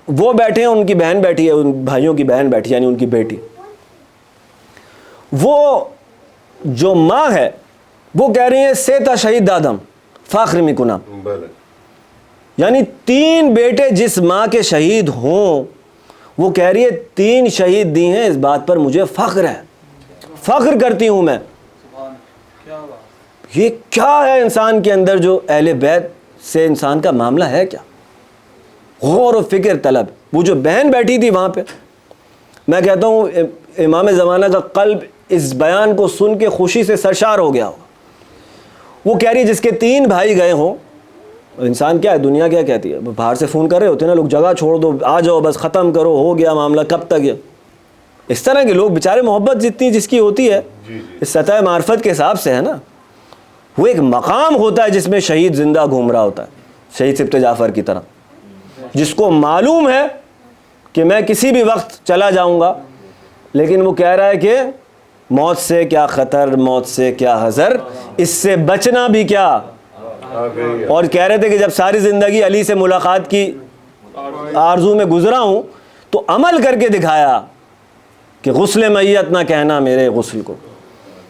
وہ بیٹھے ہیں, ان کی بہن بیٹھی ہے, ان بھائیوں کی بہن بیٹھی, یعنی ان کی بیٹی. وہ جو ماں ہے وہ کہہ رہی ہیں سیتا شہید دادم فاخر می کنم, یعنی 3 بیٹے جس ماں کے شہید ہوں, وہ کہہ رہی ہے 3 شہید دی ہیں, اس بات پر مجھے فخر ہے, فخر کرتی ہوں میں. یہ کیا ہے انسان کے اندر جو اہل بیت سے انسان کا معاملہ ہے کیا؟ غور و فکر طلب. وہ جو بہن بیٹھی تھی وہاں پہ, میں کہتا ہوں امام زمانہ کا قلب اس بیان کو سن کے خوشی سے سرشار ہو گیا ہو. وہ کہہ رہی ہے جس کے 3 بھائی گئے ہوں, انسان کیا ہے, دنیا کیا کہتی ہے, باہر سے فون کر رہے ہوتے ہیں نا لوگ, جگہ چھوڑ دو, آ جاؤ, بس ختم کرو, ہو گیا معاملہ, کب تک یہ. اس طرح کے لوگ بیچارے, محبت جتنی جس کی ہوتی ہے اس سطح معرفت کے حساب سے ہے نا, وہ ایک مقام ہوتا ہے جس میں شہید زندہ گھوم رہا ہوتا ہے, شہید سبط جعفر کی طرح, جس کو معلوم ہے کہ میں کسی بھی وقت چلا جاؤں گا, لیکن وہ کہہ رہا ہے کہ موت سے کیا خطر, موت سے کیا حذر, اس سے بچنا بھی کیا. اور کہہ رہے تھے کہ جب ساری زندگی علی سے ملاقات کی آرزو میں گزرا ہوں تو عمل کر کے دکھایا کہ غسل میت نہ کہنا میرے غسل کو,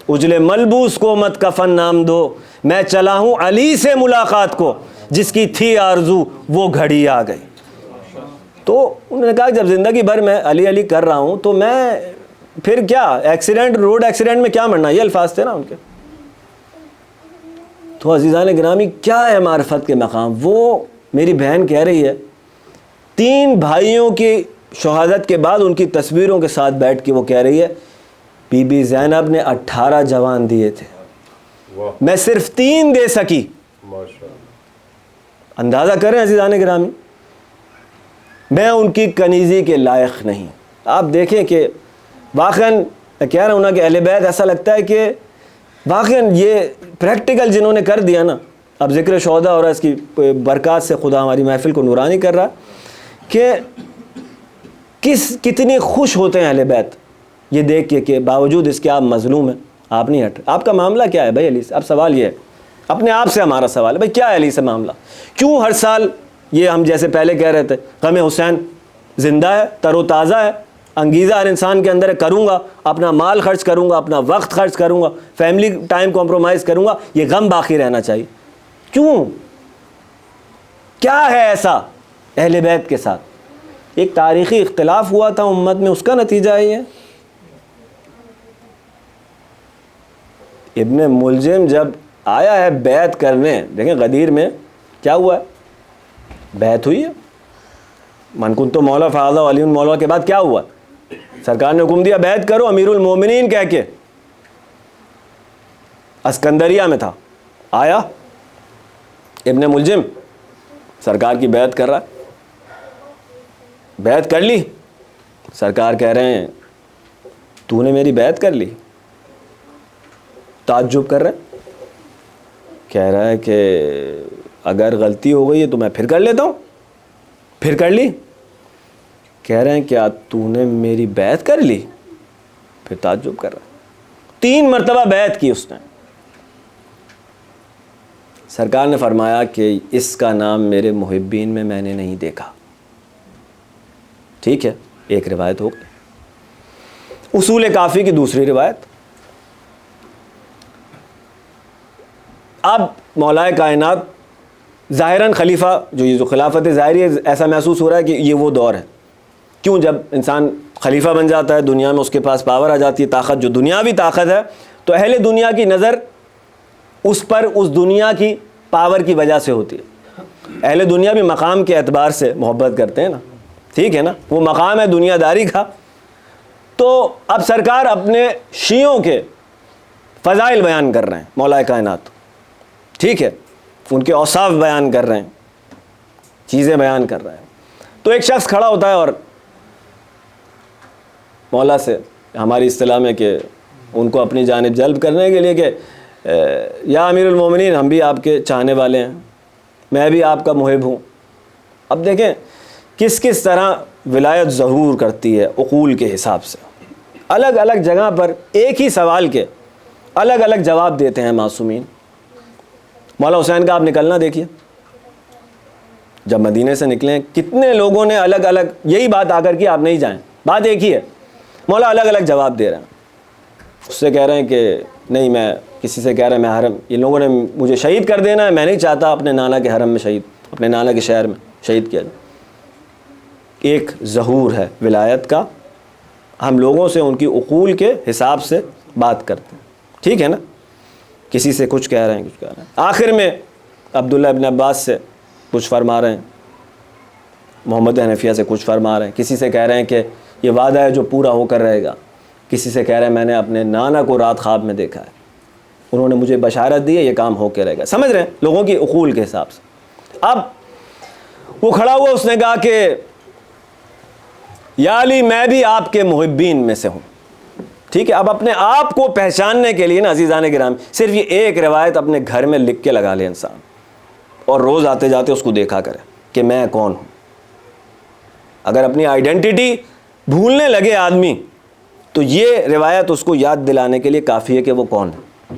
اجلے ملبوس کو مت کفن نام دو, میں چلا ہوں علی سے ملاقات کو, جس کی تھی آرزو وہ گھڑی آ گئی. تو انہوں نے کہا کہ جب زندگی بھر میں علی علی کر رہا ہوں تو میں پھر کیا, ایکسیڈنٹ, روڈ ایکسیڈنٹ میں کیا مرنا, یہ الفاظ تھے نا ان کے. تو عزیزان گرامی, کیا ہے معرفت کے مقام. وہ میری بہن کہہ رہی ہے 3 بھائیوں کی شہادت کے بعد ان کی تصویروں کے ساتھ بیٹھ کے وہ کہہ رہی ہے بی بی زینب نے 18 جوان دیے تھے, میں صرف 3 دے سکی. اندازہ کریں عزیزان گرامی, میں ان کی کنیزی کے لائق نہیں. آپ دیکھیں کہ واقعاً میں کہہ رہا ہوں نا کہ اہل بیت ایسا لگتا ہے کہ واقعاً یہ پریکٹیکل جنہوں نے کر دیا نا. اب ذکر شہداء اور اس کی برکات سے خدا ہماری محفل کو نورانی کر رہا کہ کتنی خوش ہوتے ہیں اہل بیت یہ دیکھ کے کہ باوجود اس کے آپ مظلوم ہیں, آپ نہیں ہٹ. آپ کا معاملہ کیا ہے بھائی علی سے؟ اب سوال یہ ہے, اپنے آپ سے ہمارا سوال ہے بھائی, کیا ہے علی سے معاملہ؟ کیوں ہر سال یہ ہم جیسے پہلے کہہ رہے تھے غم حسین زندہ ہے, تر و تازہ ہے, انگیزہ ہر انسان کے اندر ہے, کروں گا, اپنا مال خرچ کروں گا, اپنا وقت خرچ کروں گا, فیملی ٹائم کمپرومائز کروں گا, یہ غم باقی رہنا چاہیے. کیوں, کیا ہے ایسا اہل بیت کے ساتھ؟ ایک تاریخی اختلاف ہوا تھا امت میں, اس کا نتیجہ ہے یہ. ابن ملجم جب آیا ہے بیعت کرنے, دیکھیں غدیر میں کیا ہوا ہے, بیعت ہوئی ہے. من کنت مولا فہذا ولی مولا کے بعد کیا ہوا؟ سرکار نے حکم دیا بیعت کرو امیر المومنین کہہ کے. اسکندریہ میں تھا, آیا ابن ملجم سرکار کی بیعت کر رہا ہے, بیعت کر لی. سرکار کہہ رہے ہیں تو نے میری بیعت کر لی؟ تعجب کر رہا ہے, کہہ رہا ہے کہ اگر غلطی ہو گئی ہے تو میں پھر کر لیتا ہوں. پھر کر لی. کہہ رہے ہیں کیا تو نے میری بیعت کر لی؟ پھر تعجب کر رہا ہے. 3 مرتبہ بیعت کی اس نے. سرکار نے فرمایا کہ اس کا نام میرے محبین میں نے نہیں دیکھا. ٹھیک ہے, ایک روایت ہو گئی. اصول کافی کی دوسری روایت. اب مولا کائنات ظاہراً خلیفہ جو خلافت ظاہری ہے, ایسا محسوس ہو رہا ہے کہ یہ وہ دور ہے. کیوں؟ جب انسان خلیفہ بن جاتا ہے دنیا میں, اس کے پاس پاور آ جاتی ہے, طاقت جو دنیاوی طاقت ہے, تو اہل دنیا کی نظر اس پر اس دنیا کی پاور کی وجہ سے ہوتی ہے. اہل دنیا بھی مقام کے اعتبار سے محبت کرتے ہیں نا, ٹھیک ہے نا, وہ مقام ہے دنیا داری کا. تو اب سرکار اپنے شیعوں کے فضائل بیان کر رہے ہیں مولا کائنات, ٹھیک ہے, ان کے اوصاف بیان کر رہے ہیں, چیزیں بیان کر رہے ہیں. تو ایک شخص کھڑا ہوتا ہے اور مولا سے, ہماری اصطلاح میں کہ ان کو اپنی جانب جلب کرنے کے لیے کہ یا امیر المومنین ہم بھی آپ کے چاہنے والے ہیں, میں بھی آپ کا محب ہوں. اب دیکھیں کس کس طرح ولایت ظہور کرتی ہے عقول کے حساب سے. الگ الگ جگہ پر ایک ہی سوال کے الگ الگ جواب دیتے ہیں معصومین. مولا حسین کا آپ نکلنا دیکھیے, جب مدینے سے نکلے کتنے لوگوں نے الگ الگ یہی بات آ کر کی آپ نہیں جائیں, بات ایک ہی ہے, مولا الگ الگ جواب دے رہے ہیں. اس سے کہہ رہے ہیں کہ نہیں, میں کسی سے کہہ رہے ہیں میں حرم, ان لوگوں نے مجھے شہید کر دینا ہے, میں نہیں چاہتا اپنے نانا کے حرم میں شہید, اپنے نانا کے شہر میں شہید کیا جائے. ایک ظہور ہے ولایت کا, ہم لوگوں سے ان کی عقول کے حساب سے بات کرتے ہیں, ٹھیک ہے نا. کسی سے کچھ کہہ رہے ہیں, کچھ کہہ رہے ہیں. آخر میں عبداللہ ابن عباس سے کچھ فرما رہے ہیں, محمد حنفیہ سے کچھ فرما رہے ہیں. کسی سے کہہ رہے ہیں کہ یہ وعدہ ہے جو پورا ہو کر رہے گا. کسی سے کہہ رہے ہیں میں نے اپنے نانا کو رات خواب میں دیکھا ہے, انہوں نے مجھے بشارت دی ہے, یہ کام ہو کے رہے گا. سمجھ رہے ہیں لوگوں کی عقول کے حساب سے. اب وہ کھڑا ہوا, اس نے کہا کہ یا علی میں بھی آپ کے محبین میں سے ہوں. ٹھیک ہے, اب اپنے آپ کو پہچاننے کے لیے نا عزیزان گرامی, صرف یہ ایک روایت اپنے گھر میں لکھ کے لگا لے انسان, اور روز آتے جاتے اس کو دیکھا کرے کہ میں کون ہوں. اگر اپنی آئیڈینٹی بھولنے لگے آدمی تو یہ روایت اس کو یاد دلانے کے لیے کافی ہے کہ وہ کون ہے.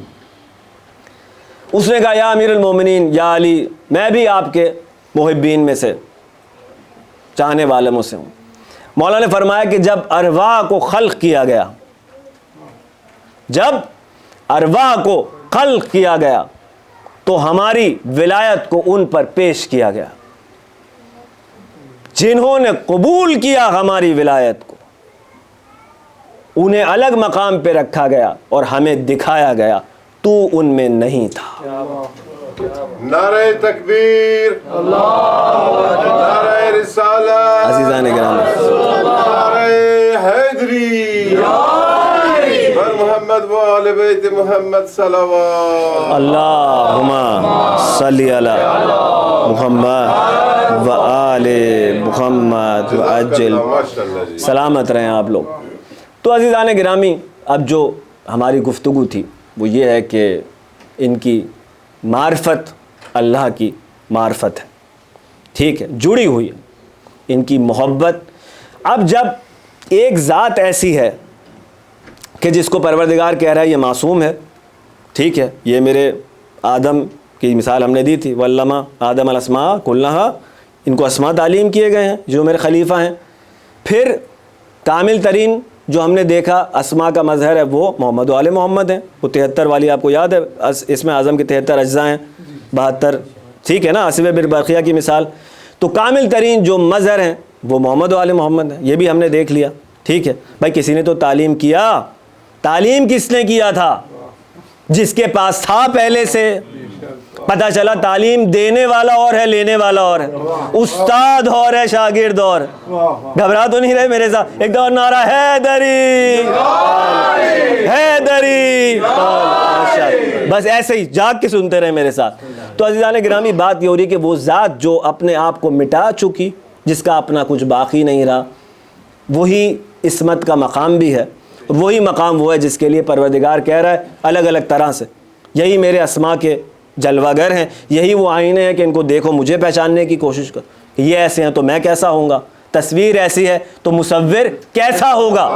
اس نے کہا یا امیر المومنین یا علی میں بھی آپ کے محبین میں سے, چاہنے والوں میں سے ہوں. مولا نے فرمایا کہ جب ارواح کو خلق کیا گیا, جب ارواح کو خلق کیا گیا تو ہماری ولایت کو ان پر پیش کیا گیا. جنہوں نے قبول کیا ہماری ولایت کو انہیں الگ مقام پہ رکھا گیا اور ہمیں دکھایا گیا تو ان میں نہیں تھا. نعرہ تکبیر, نعرہ رسالت, عزیزان گرامی, نعرہ حیدری, بر محمد و آل بیت محمد صلوات. اللہم صلی علی محمد و آل محمد و عجل. سلامت رہیں آپ لوگ. تو عزیزان گرامی, اب جو ہماری گفتگو تھی وہ یہ ہے کہ ان کی معرفت اللہ کی معرفت ہے, ٹھیک ہے, جڑی ہوئی ہے ان کی محبت. اب جب ایک ذات ایسی ہے کہ جس کو پروردگار کہہ رہا ہے یہ معصوم ہے, ٹھیک ہے, یہ میرے آدم کی مثال ہم نے دی تھی, وَعَلَّمَ آدَمَ الْأَسْمَاءَ كُلَّهَا, ان کو اسماء تعلیم کیے گئے ہیں جو میرے خلیفہ ہیں. پھر کامل ترین جو ہم نے دیکھا اسماء کا مظہر ہے وہ محمد و آل محمد ہیں. وہ 73 والی آپ کو یاد ہے, اسم اعظم کے 73 اجزاء ہیں, 72, ٹھیک ہے نا, اسم بن برقیہ کی مثال. تو کامل ترین جو مظہر ہیں وہ محمد و آل محمد ہیں, یہ بھی ہم نے دیکھ لیا, ٹھیک ہے. بھائی کسی نے تو تعلیم کیا, تعلیم کس نے کیا تھا؟ جس کے پاس تھا پہلے سے, پتہ چلا تعلیم دینے والا اور ہے، لینے والا اور ہے، استاد اور ہے، شاگرد اور ہے۔ گھبرا تو نہیں رہے میرے ساتھ؟ ایک دور نعرہ حیدری حیدری، بس ایسے ہی جاگ کے سنتے رہے میرے ساتھ۔ تو عزیزان گرامی، بات یہ ہو رہی کہ وہ ذات جو اپنے آپ کو مٹا چکی، جس کا اپنا کچھ باقی نہیں رہا، وہی عصمت کا مقام بھی ہے، وہی مقام وہ ہے جس کے لیے پروردگار کہہ رہا ہے الگ الگ طرح سے یہی میرے اسماء کے جلوہ گر ہیں، یہی وہ آئینے ہیں کہ ان کو دیکھو، مجھے پہچاننے کی کوشش کر، یہ ایسے ہیں تو میں کیسا ہوں گا، تصویر ایسی ہے تو مصور کیسا ہوگا۔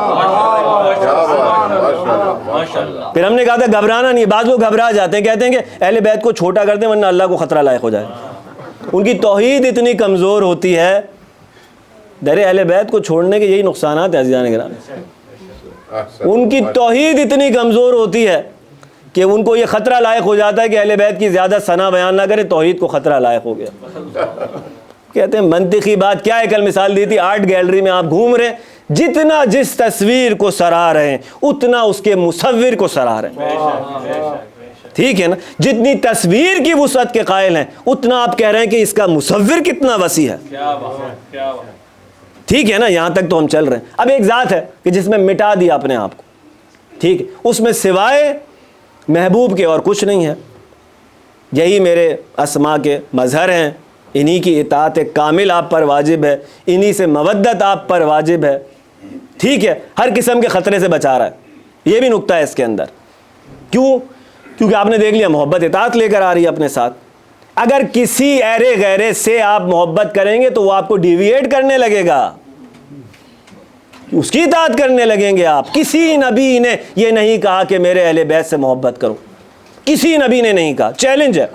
پھر ہم نے کہا تھا گھبرانا نہیں، بعض لوگ گھبرا جاتے ہیں، کہتے ہیں کہ اہل بیت کو چھوٹا کر دیں ورنہ اللہ کو خطرہ لاحق ہو جائے۔ ان کی توحید اتنی کمزور ہوتی ہے، در اہل بیت کو چھوڑنے کے یہی نقصانات ہیں عزیزان گرامی، ان کی توحید اتنی کمزور ہوتی ہے کہ ان کو یہ خطرہ لاحق ہو جاتا ہے کہ اہل بیت کی زیادہ ثنا بیان نہ کرے، توحید کو خطرہ لاحق ہو گیا۔ کہتے ہیں منطقی بات کیا ہے، کل مثال دی تھی، آرٹ گیلری میں آپ گھوم رہے ہیں، جتنا جس تصویر کو سراہ رہے ہیں اتنا اس کے مصور کو سراہ رہے ہیں، ٹھیک ہے نا؟ جتنی تصویر کی وسعت کے قائل ہیں اتنا آپ کہہ رہے ہیں کہ اس کا مصور کتنا وسیع ہے، ٹھیک ہے نا؟ یہاں تک تو ہم چل رہے ہیں۔ اب ایک ذات ہے کہ جس میں مٹا دیا اپنے آپ کو، ٹھیک ہے، اس میں سوائے محبوب کے اور کچھ نہیں ہے، یہی میرے اسماء کے مظہر ہیں، انہی کی اطاعت کامل آپ پر واجب ہے، انہی سے مودت آپ پر واجب ہے، ٹھیک ہے، ہر قسم کے خطرے سے بچا رہا ہے۔ یہ بھی نکتہ ہے اس کے اندر، کیوں؟ کیونکہ آپ نے دیکھ لیا محبت اطاعت لے کر آ رہی ہے اپنے ساتھ۔ اگر کسی ایرے غیرے سے آپ محبت کریں گے تو وہ آپ کو ڈیویٹ کرنے لگے گا، اس کی اطاعت کرنے لگیں گے آپ۔ کسی نبی نے یہ نہیں کہا کہ میرے اہل بیت سے محبت کرو، کسی نبی نے نہیں کہا، چیلنج ہے۔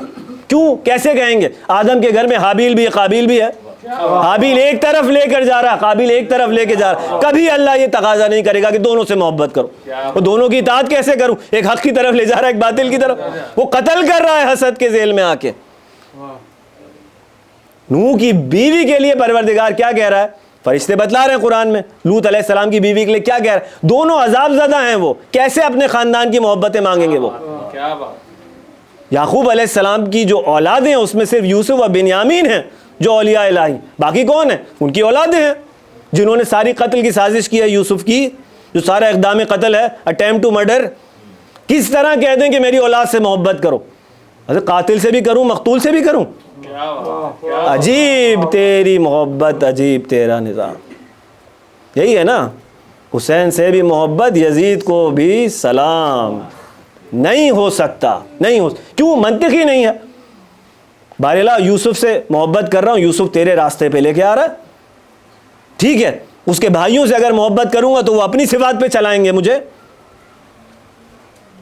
کیوں؟ کیسے کہیں گے؟ آدم کے گھر میں حابیل بھی ہے، قابیل بھی ہے، حابیل ایک طرف لے کر جا رہا، قابیل ایک طرف لے کے جا رہا، کبھی اللہ یہ تقاضا نہیں کرے گا کہ دونوں سے محبت کرو۔ وہ دونوں کی اطاعت کیسے کروں؟ ایک حق کی طرف لے جا رہا ہے، ایک باطل کی طرف، وہ قتل کر رہا ہے حسد کے ذیل میں آ کے۔ نوح کی بیوی کے لیے پروردگار کیا کہہ رہا ہے؟ فرشتے بتلا رہے ہیں قرآن میں، لوط علیہ السلام کی بیوی کے لیے کیا کہہ رہا ہے؟ دونوں عذاب زدہ ہیں، وہ کیسے اپنے خاندان کی محبتیں مانگیں گے؟ وہ یعقوب علیہ السلام کی جو اولادیں ہیں اس میں صرف یوسف و بنیامین ہیں جو اولیاء الہی، باقی کون ہیں؟ ان کی اولادیں ہیں جنہوں نے ساری قتل کی سازش کی ہے، یوسف کی جو سارا اقدام قتل ہے، اٹیمپٹ ٹو مرڈر۔ کس طرح کہہ دیں کہ میری اولاد سے محبت کرو؟ قاتل سے بھی کروں، مقتول سے بھی کروں؟ عجیب تیری محبت، عجیب تیرا نظام، یہی ہے نا؟ حسین سے بھی محبت، یزید کو بھی سلام، نہیں ہو سکتا، نہیں ہو، کیوں؟ منطقی نہیں ہے۔ بارلا یوسف سے محبت کر رہا ہوں، یوسف تیرے راستے پہ لے کے آ رہا ہے، ٹھیک ہے، اس کے بھائیوں سے اگر محبت کروں گا تو وہ اپنی صفات پہ چلائیں گے مجھے،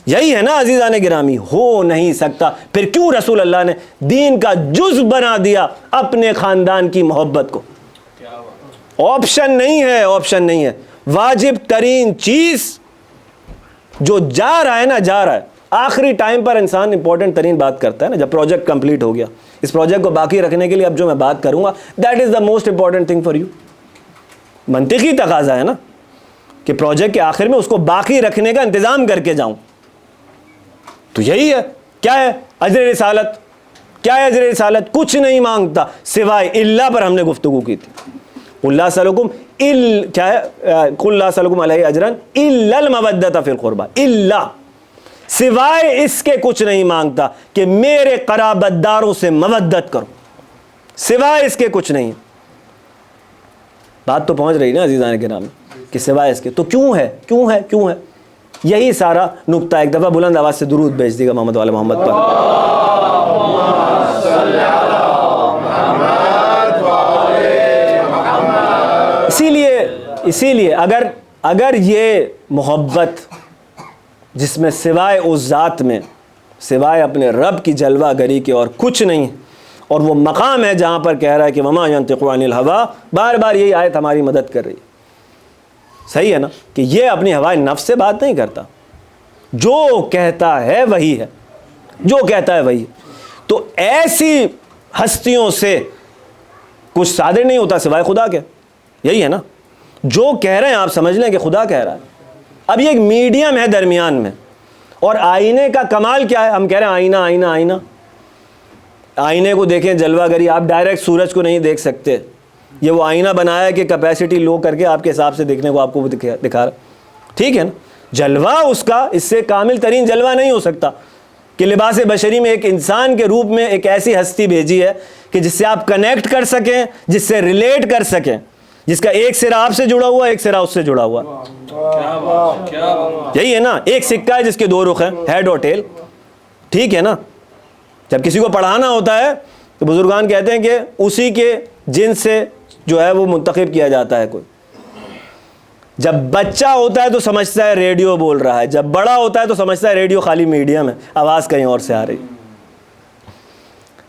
یہی ہے نا عزیزان گرامی؟ ہو نہیں سکتا۔ پھر کیوں رسول اللہ نے دین کا جز بنا دیا اپنے خاندان کی محبت کو؟ آپشن نہیں ہے، آپشن نہیں ہے، واجب ترین چیز جو جا رہا ہے نا، جا رہا ہے۔ آخری ٹائم پر انسان امپورٹنٹ ترین بات کرتا ہے نا، جب پروجیکٹ کمپلیٹ ہو گیا، اس پروجیکٹ کو باقی رکھنے کے لیے اب جو میں بات کروں گا that is the most important thing for you. منطقی تقاضا ہے نا کہ پروجیکٹ کے آخر میں اس کو باقی رکھنے کا انتظام کر کے جاؤں، تو یہی ہے۔ کیا ہے اجر رسالت؟ کیا ہے اجر رسالت؟ کچھ نہیں مانگتا سوائے اللہ پر ہم نے گفتگو کی تھی، قل لا اسألکم کیا ہے؟ قل لا اسألکم علیہ اجرا الا المودۃ فی القربى، اللہ سوائے اس کے کچھ نہیں مانگتا کہ میرے قرابت داروں سے مودت کرو، سوائے اس کے کچھ نہیں۔ بات تو پہنچ رہی نا عزیزان کرام کہ سوائے اس کے، تو کیوں ہے، کیوں ہے، کیوں ہے؟ یہی سارا نقطہ۔ ایک دفعہ بلند آواز سے درود بھیج دیگا محمد والے محمد پر۔ اسی لیے اگر یہ محبت جس میں سوائے اس ذات میں، سوائے اپنے رب کی جلوہ گری کے اور کچھ نہیں، اور وہ مقام ہے جہاں پر کہہ رہا ہے کہ وما ینطق عن الہویٰ، بار بار یہی آیت ہماری مدد کر رہی ہے، صحیح ہے نا؟ کہ یہ اپنی ہوائے نفس سے بات نہیں کرتا، جو کہتا ہے وہی ہے، جو کہتا ہے وہی ہے۔ تو ایسی ہستیوں سے کچھ صادر نہیں ہوتا سوائے خدا کے، یہی ہے نا؟ جو کہہ رہے ہیں آپ سمجھ لیں کہ خدا کہہ رہا ہے۔ اب یہ ایک میڈیم ہے درمیان میں، اور آئینے کا کمال کیا ہے؟ ہم کہہ رہے ہیں آئینہ آئینہ آئینہ، آئینے کو دیکھیں جلوہ گری, آپ ڈائریکٹ سورج کو نہیں دیکھ سکتے, یہ وہ آئینہ بنایا ہے کہ کیپیسٹی لو کر کے آپ کے حساب سے دیکھنے کو آپ کو دکھا رہا, ٹھیک ہے نا. جلوہ اس کا اس سے کامل ترین جلوہ نہیں ہو سکتا کہ لباس بشری میں ایک انسان کے روپ میں ایک ایسی ہستی بھیجی ہے کہ جس سے آپ کنیکٹ کر سکیں, جس سے ریلیٹ کر سکیں, جس کا ایک سرا آپ سے جڑا ہوا, ایک سرا اس سے جڑا ہوا. یہی ہے نا, ایک سکہ ہے جس کے دو رخ ہیں, ہیڈ اور ٹیل, ٹھیک ہے نا. جب کسی کو پڑھانا ہوتا ہے تو بزرگان کہتے ہیں کہ اسی کے جن سے جو ہے وہ منتخب کیا جاتا ہے کوئی. جب بچہ ہوتا ہے تو سمجھتا ہے ریڈیو بول رہا ہے, جب بڑا ہوتا ہے تو سمجھتا ہے ریڈیو خالی میڈیم ہے, آواز کہیں اور سے آ رہی.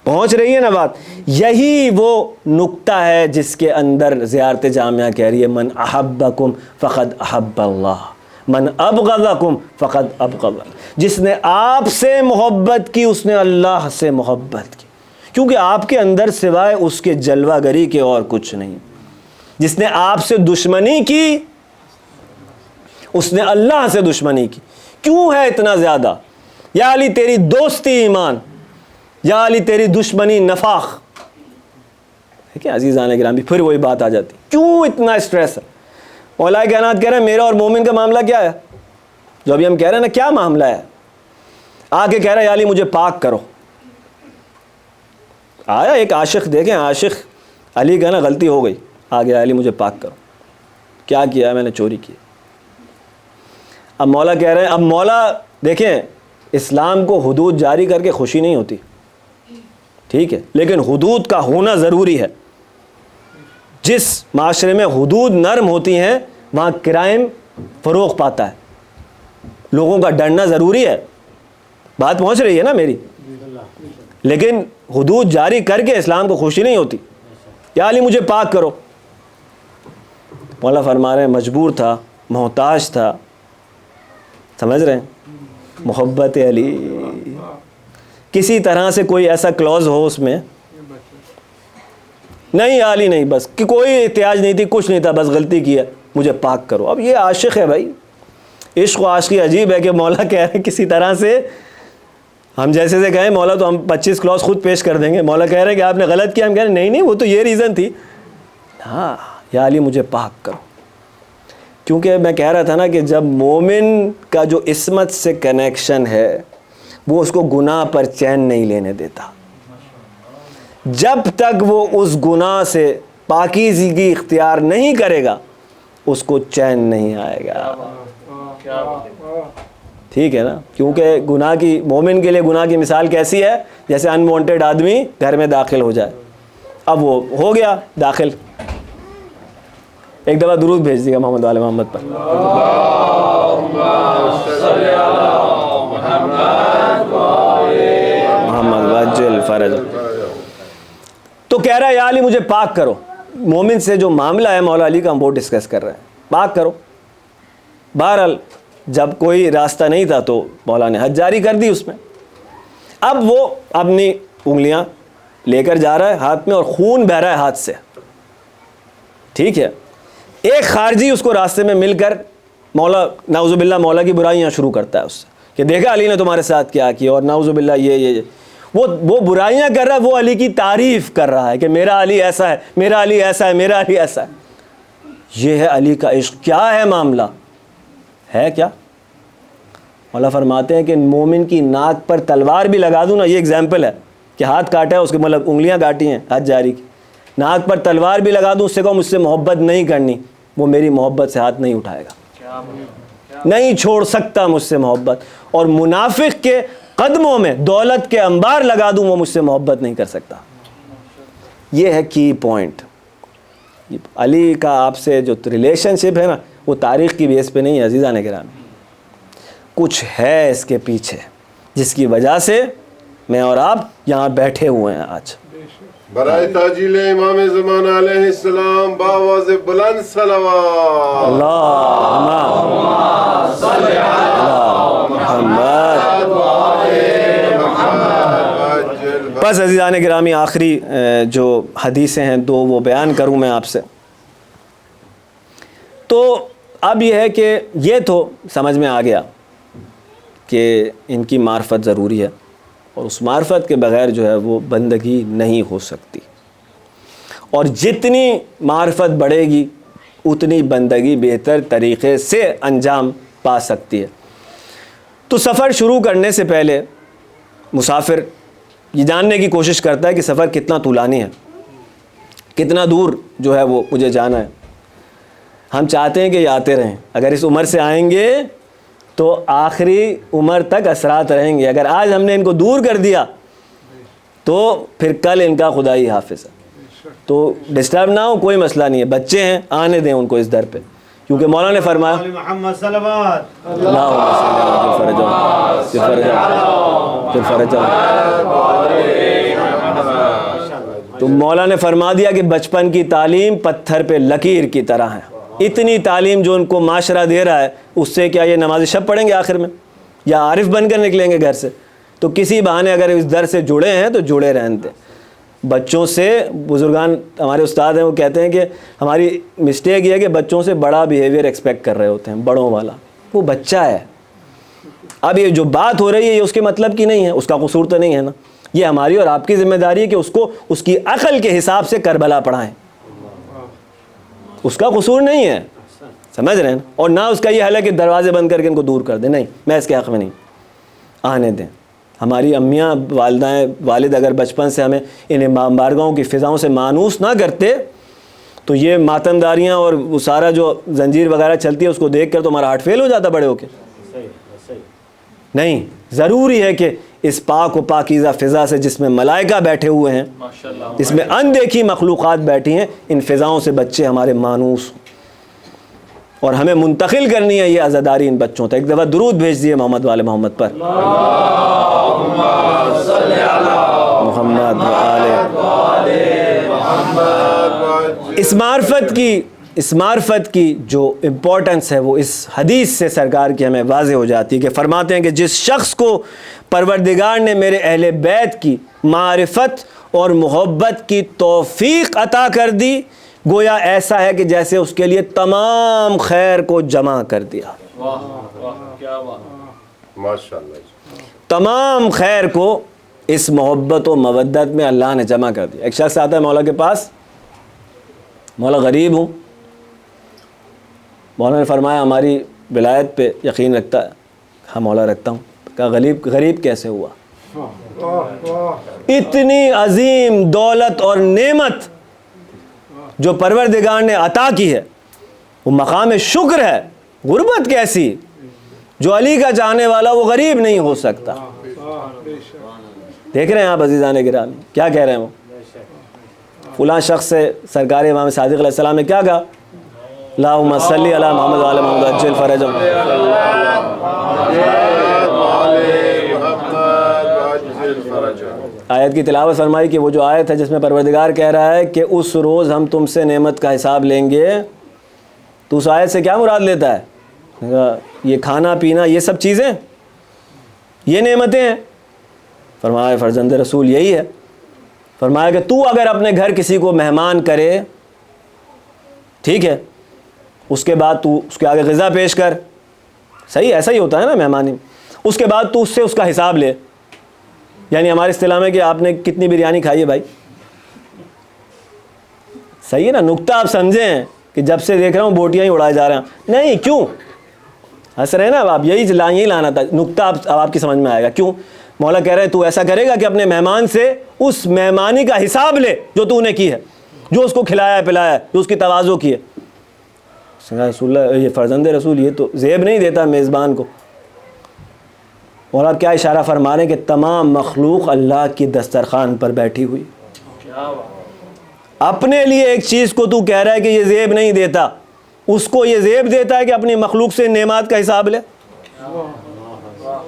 پہنچ رہی ہے نا بات. یہی وہ نقطہ ہے جس کے اندر زیارت جامعہ کہہ رہی ہے من احبکم فقد احب اللہ, من ابغضکم فقد ابغض. جس نے آپ سے محبت کی اس نے اللہ سے محبت کی, کیونکہ آپ کے اندر سوائے اس کے جلوہ گری کے اور کچھ نہیں. جس نے آپ سے دشمنی کی اس نے اللہ سے دشمنی کی. کیوں ہے اتنا زیادہ؟ یا علی تیری دوستی ایمان, یا علی تیری دشمنی نفاق. ٹھیک ہے عزیزان گرامی, پھر وہی بات آ جاتی, کیوں اتنا اسٹریس ہے؟ مولا کائنات کہہ رہے ہیں میرا اور مومن کا معاملہ کیا ہے, جو ابھی ہم کہہ رہے ہیں نا کیا معاملہ ہے. آ کے کہہ رہا ہے یا علی مجھے پاک کرو. آیا ایک عاشق, دیکھیں عاشق علی کا نا غلطی ہو گئی, آ گیا علی مجھے پاک کرو. کیا کیا ہے؟ میں نے چوری کی. اب مولا کہہ رہے ہیں, اب مولا دیکھیں اسلام کو حدود جاری کر کے خوشی نہیں ہوتی, ٹھیک ہے, لیکن حدود کا ہونا ضروری ہے. جس معاشرے میں حدود نرم ہوتی ہیں وہاں کرائم فروغ پاتا ہے, لوگوں کا ڈرنا ضروری ہے. بات پہنچ رہی ہے نا میری؟ لیکن حدود جاری کر کے اسلام کو خوشی نہیں ہوتی. یا علی مجھے پاک کرو. مولا فرما رہے ہیں مجبور تھا, محتاج تھا, سمجھ رہے ہیں, محبت علی. کسی طرح سے کوئی ایسا کلوز ہو اس میں نہیں, علی نہیں, بس کہ کوئی احتیاج نہیں تھی, کچھ نہیں تھا, بس غلطی کی ہے, مجھے پاک کرو. اب یہ عاشق ہے بھائی, عشق و عاشقی عجیب ہے کہ مولا کہہ رہے ہیں کسی طرح سے, ہم جیسے سے کہیں مولا تو ہم 25 کلوز خود پیش کر دیں گے. مولا کہہ رہے ہیں کہ آپ نے غلط کیا, ہم کہہ رہے ہیں نہیں وہ تو یہ ریزن تھی. ہاں یا علی مجھے پاک کرو. کیونکہ میں کہہ رہا تھا نا کہ جب مومن کا جو عصمت سے کنیکشن ہے وہ اس کو گناہ پر چین نہیں لینے دیتا. جب تک وہ اس گناہ سے پاکیزگی اختیار نہیں کرے گا اس کو چین نہیں آئے گا. ٹھیک ہے نا, کیونکہ گناہ کی, مومن کے لیے گناہ کی مثال کیسی ہے, جیسے انوانٹیڈ آدمی گھر میں داخل ہو جائے. اب وہ ہو گیا داخل, ایک دفعہ درود بھیج دیگا محمد والے محمد پر. محمد وجل فرج. تو کہہ رہا ہے یا علی مجھے پاک کرو. مومن سے جو معاملہ ہے مولا علی کا ہم وہ ڈسکس کر رہے ہیں, پاک کرو. بہرحال جب کوئی راستہ نہیں تھا تو مولا نے حد جاری کر دی اس میں. اب وہ اپنی انگلیاں لے کر جا رہا ہے ہاتھ میں اور خون بہ رہا ہے ہاتھ سے, ٹھیک ہے. ایک خارجی اس کو راستے میں مل کر مولا نعوذ باللہ مولا کی برائیاں شروع کرتا ہے اس سے کہ دیکھا علی نے تمہارے ساتھ کیا کیا, اور نعوذ باللہ یہ وہ برائیاں کر رہا ہے, وہ علی کی تعریف کر رہا ہے کہ میرا علی ایسا ہے, میرا علی ایسا ہے, میرا علی ایسا ہے. یہ ہے علی کا عشق. کیا ہے معاملہ ہے کیا؟ مولا فرماتے ہیں کہ مومن کی ناک پر تلوار بھی لگا دوں نا, یہ ایگزامپل ہے کہ ہاتھ کاٹا ہے اس کے, مطلب انگلیاں کاٹی ہیں حد جاری کی, ناک پر تلوار بھی لگا دوں, اس سے کہو مجھ سے محبت نہیں کرنی, وہ میری محبت سے ہاتھ نہیں اٹھائے گا, نہیں چھوڑ سکتا مجھ سے محبت. اور منافق کے قدموں میں دولت کے انبار لگا دوں, وہ مجھ سے محبت نہیں کر سکتا. یہ ہے کی پوائنٹ. علی کا آپ سے جو ریلیشن شپ ہے نا وہ تاریخ کی بیس پہ نہیں ہے عزیزان گرامی, کچھ ہے اس کے پیچھے جس کی وجہ سے میں اور آپ یہاں بیٹھے ہوئے ہیں آج. برائے تاجیل امام زمان علیہ السلام باواز بلند صلوات. اللہم صلی علی محمد. بس عزیزان گرامی آخری جو حدیثیں ہیں دو وہ بیان کروں میں آپ سے. تو اب یہ ہے کہ یہ تو سمجھ میں آ گیا کہ ان کی معرفت ضروری ہے, اور اس معرفت کے بغیر جو ہے وہ بندگی نہیں ہو سکتی، اور جتنی معرفت بڑھے گی اتنی بندگی بہتر طریقے سے انجام پا سکتی ہے۔ تو سفر شروع کرنے سے پہلے مسافر یہ جاننے کی کوشش کرتا ہے کہ سفر کتنا طولانی ہے، کتنا دور جو ہے وہ مجھے جانا ہے۔ ہم چاہتے ہیں کہ یہ آتے رہیں، اگر اس عمر سے آئیں گے تو آخری عمر تک اثرات رہیں گے، اگر آج ہم نے ان کو دور کر دیا تو پھر کل ان کا خدا ہی حافظ ہے۔ تو ڈسٹرب نہ ہو، کوئی مسئلہ نہیں ہے، بچے ہیں آنے دیں ان کو اس در پہ، کیونکہ مولا نے فرمایا محمد صلوات تو مولا نے فرما دیا کہ بچپن کی تعلیم پتھر پہ لکیر کی طرح ہے۔ اتنی تعلیم جو ان کو معاشرہ دے رہا ہے، اس سے کیا یہ نماز شب پڑھیں گے آخر میں، یا عارف بن کر نکلیں گے گھر سے؟ تو کسی بہانے اگر اس در سے جڑے ہیں تو جڑے رہنے دیں۔ بچوں سے، بزرگان ہمارے استاد ہیں وہ کہتے ہیں کہ ہماری مسٹیک یہ ہے کہ بچوں سے بڑا بیہیویئر ایکسپیکٹ کر رہے ہوتے ہیں، بڑوں والا، وہ بچہ ہے۔ اب یہ جو بات ہو رہی ہے یہ اس کے مطلب کی نہیں ہے، اس کا قصور تو نہیں ہے نا، یہ ہماری اور آپ کی ذمہ داری ہے کہ اس کو اس کی عقل کے حساب سے کربلا پڑھائیں، اس کا قصور نہیں ہے، سمجھ رہے ہیں نا؟ اور نہ اس کا یہ حل ہے کہ دروازے بند کر کے ان کو دور کر دیں، نہیں، میں اس کے حق میں نہیں، آنے دیں۔ ہماری امیاں، والدائیں، والد اگر بچپن سے ہمیں ان بارگاہوں کی فضاؤں سے مانوس نہ کرتے تو یہ ماتمداریاں اور وہ سارا جو زنجیر وغیرہ چلتی ہے اس کو دیکھ کر تو ہمارا ہارٹ فیل ہو جاتا بڑے ہو کے۔ نہیں، ضروری ہے کہ اس پاک و پاکیزہ فضا سے جس میں ملائکہ بیٹھے ہوئے ہیں، جس میں اندیکھی مخلوقات بیٹھی ہیں، ان فضاؤں سے بچے ہمارے مانوس ہوں، اور ہمیں منتقل کرنی ہے یہ عزاداری ان بچوں تک۔ ایک دفعہ درود بھیج دیے محمد والے محمد پر، محمد اس معرفت کی جو امپورٹنس ہے وہ اس حدیث سے سرکار کی ہمیں واضح ہو جاتی ہے کہ فرماتے ہیں کہ جس شخص کو پروردگار نے میرے اہل بیت کی معرفت اور محبت کی توفیق عطا کر دی، گویا ایسا ہے کہ جیسے اس کے لیے تمام خیر کو جمع کر دیا۔ ماشاءاللہ، تمام خیر کو اس محبت و مودت میں اللہ نے جمع کر دیا۔ ایک شخص آتا ہے مولا کے پاس، مولا غریب ہوں، مولا نے فرمایا ہماری ولایت پہ یقین رکھتا ہے؟ ہاں مولا رکھتا ہوں۔ کہا غریب کیسے ہوا؟ اتنی عظیم دولت اور نعمت جو پروردگار نے عطا کی ہے وہ مقام شکر ہے۔ غربت کیسی؟ جو علی کا چاہنے والا وہ غریب نہیں ہو سکتا۔ دیکھ رہے ہیں آپ عزیزان گرامی کیا کہہ رہے ہیں؟ وہ فلاں شخص سے سرکار امام صادق علیہ السلام نے کیا کہا؟ اللہم صلی علی محمد وعلی محمد عجل فرجہم۔ آیت کی تلاوت فرمائی کہ وہ جو آیت ہے جس میں پروردگار کہہ رہا ہے کہ اس روز ہم تم سے نعمت کا حساب لیں گے، تو اس آیت سے کیا مراد لیتا ہے؟ یہ کھانا پینا یہ سب چیزیں، یہ نعمتیں ہیں؟ فرمایا فرزند رسول یہی ہے۔ فرمایا کہ تو اگر اپنے گھر کسی کو مہمان کرے، ٹھیک ہے، اس کے بعد تو اس کے آگے غذا پیش کر، صحیح ایسا ہی ہوتا ہے نا مہمانی، اس کے بعد تو اس سے اس کا حساب لے، یعنی ہمارے اصطلاح میں کہ آپ نے کتنی بریانی کھائی ہے بھائی، صحیح ہے نا؟ نکتہ آپ سمجھیں کہ جب سے دیکھ رہا ہوں بوٹیاں ہی اڑائے جا رہے ہیں، نہیں کیوں ہنس رہے ہیں نا آپ؟ یہی لانا تھا نکتہ، اب آپ کی سمجھ میں آئے گا کیوں مولا کہہ رہے ہیں تو ایسا کرے گا کہ اپنے مہمان سے اس مہمانی کا حساب لے جو تو نے کی ہے، جو اس کو کھلایا پلایا ہے، جو اس کی تواضع کی ہے۔ رسول اللہ، یہ فرزند رسول یہ تو زیب نہیں دیتا میزبان کو۔ اور آپ کیا اشارہ فرما رہے ہیں کہ تمام مخلوق اللہ کی دسترخوان پر بیٹھی ہوئی، اپنے لیے ایک چیز کو تو کہہ رہا ہے کہ یہ زیب نہیں دیتا، اس کو یہ زیب دیتا ہے کہ اپنی مخلوق سے نعمت کا حساب لے۔